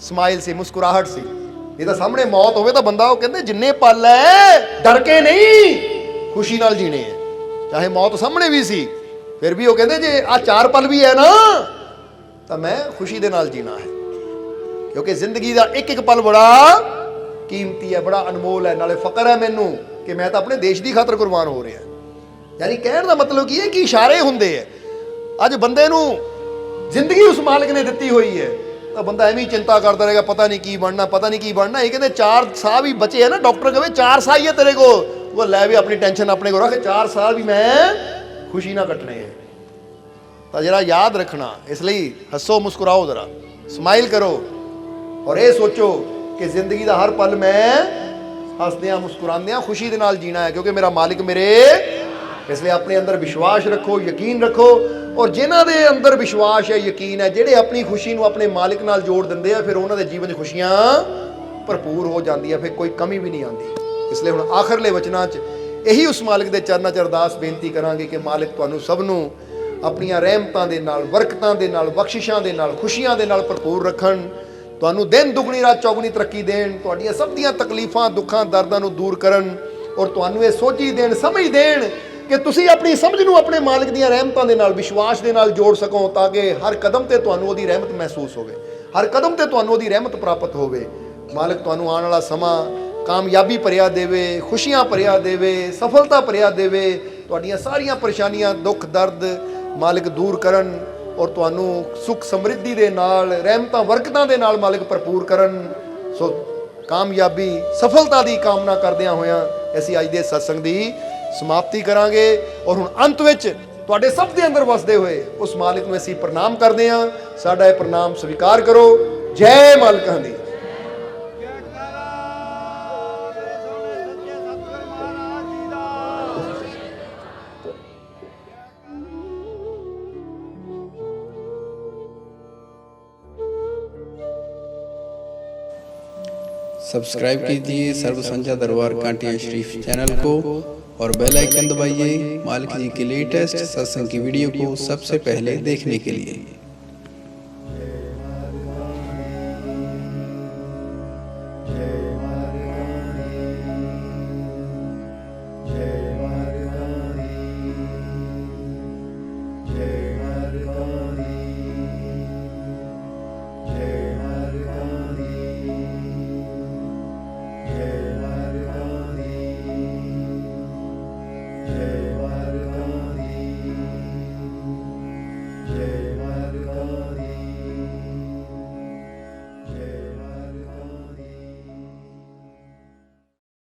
स्माइल सी, मुस्कुराहट सी। नहीं तो सामने मौत होवे तो बंदा कहते जिन्ने पल है डर के नहीं खुशी नाल जीने है। चाहे मौत सामने भी सी, फिर भी वो कहते जे आ 4 पल भी है ना तो मैं खुशी दे नाल जीना है, क्योंकि जिंदगी का एक एक पल बड़ा कीमती है, बड़ा अनमोल है। नाले फकर है मैनू कि मैं तो अपने देश की खातर कुर्बान हो रहा। यानी कहने का मतलब की है कि इशारे होंगे है। अज बंदे नू जिंदगी उस मालिक ने दी हुई है, तो बंदा एवं चिंता करता रहेगा, पता नहीं की बनना, पता नहीं की बनना। ये कहते 4 साल भी बचे है ना, डॉक्टर कहे 4 साल ही है तेरे को, वो लै भी अपनी टेंशन अपने को रख, 4 साल भी मैं खुशी ना कटने है। तो जरा याद रखना, इसलिए हसो मुस्कुराओ, जरा स्माइल करो और ये सोचो कि जिंदगी का हर पल मैं हसदिया मुस्कुरांदिया खुशी के नाल जीना है, क्योंकि मेरा मालिक मेरे। इसलिए अपने अंदर विश्वास रखो, यकीन रखो, और जिन्हां दे अंदर विश्वास है, यकीन है, जेडे अपनी खुशी को अपने मालिक नाल जोड़ देंदे हैं, फिर उन्हां दे जीवन च खुशियां भरपूर हो जाती है, फिर कोई कमी भी नहीं आती। इसलिए हुण आखिरले वचनां च यही उस मालिक के चरनां च अरदास बेनती करांगे कि मालिक तुहानूं सबनूं अपनियां रहमतां दे नाल, बरकतां दे नाल, बख्शिशां दे नाल, खुशियां दे नाल भरपूर रखण, तुहानूं दिन दुगनी रात चौगुनी तरक्की देण, तुहाडीआं सब दीआं तकलीफां दुखां दर्दां नूं दूर करन, और तुहानूं ये सोची देण, समझ देण कि तुसी अपनी समझ नूं अपने मालिक दीआं रहमतां दे नाल, विश्वास दे नाल जोड़ सको, ताकि हर कदम ते तुहानूं ओहदी रहमत महसूस होवे, हर कदम ते तुहानूं ओहदी रहमत प्राप्त होवे। मालिक तुहानूं आने वाला समा कामयाबी भरिया देवे, खुशियां भरिया देवे, सफलता भरिया देवे, तुहाडीआं सारियां परेशानियां दुख दर्द मालिक दूर करन, और तुहानूं सुख समृद्धि दे नाल, रहमतां बरकतां दे नाल मालिक भरपूर करन। सो कामयाबी सफलता की कामना करदियां होइयां असीं अज दे सत्संग की समाप्ति करांगे। और हुण अंत विच तुहाडे सब दे अंदर वसदे हुए उस मालिक नूं असीं प्रणाम करदे हां। साडा ये प्रणाम स्वीकार करो। जय मालिकां दी। सब्सक्राइब कीजिए सर्व संध्या दरबार कांटिया शरीफ चैनल को और बेल आइकन दबाइए मालिक जी की लेटेस्ट सत्संग की वीडियो को सबसे पहले देखने के लिए। जय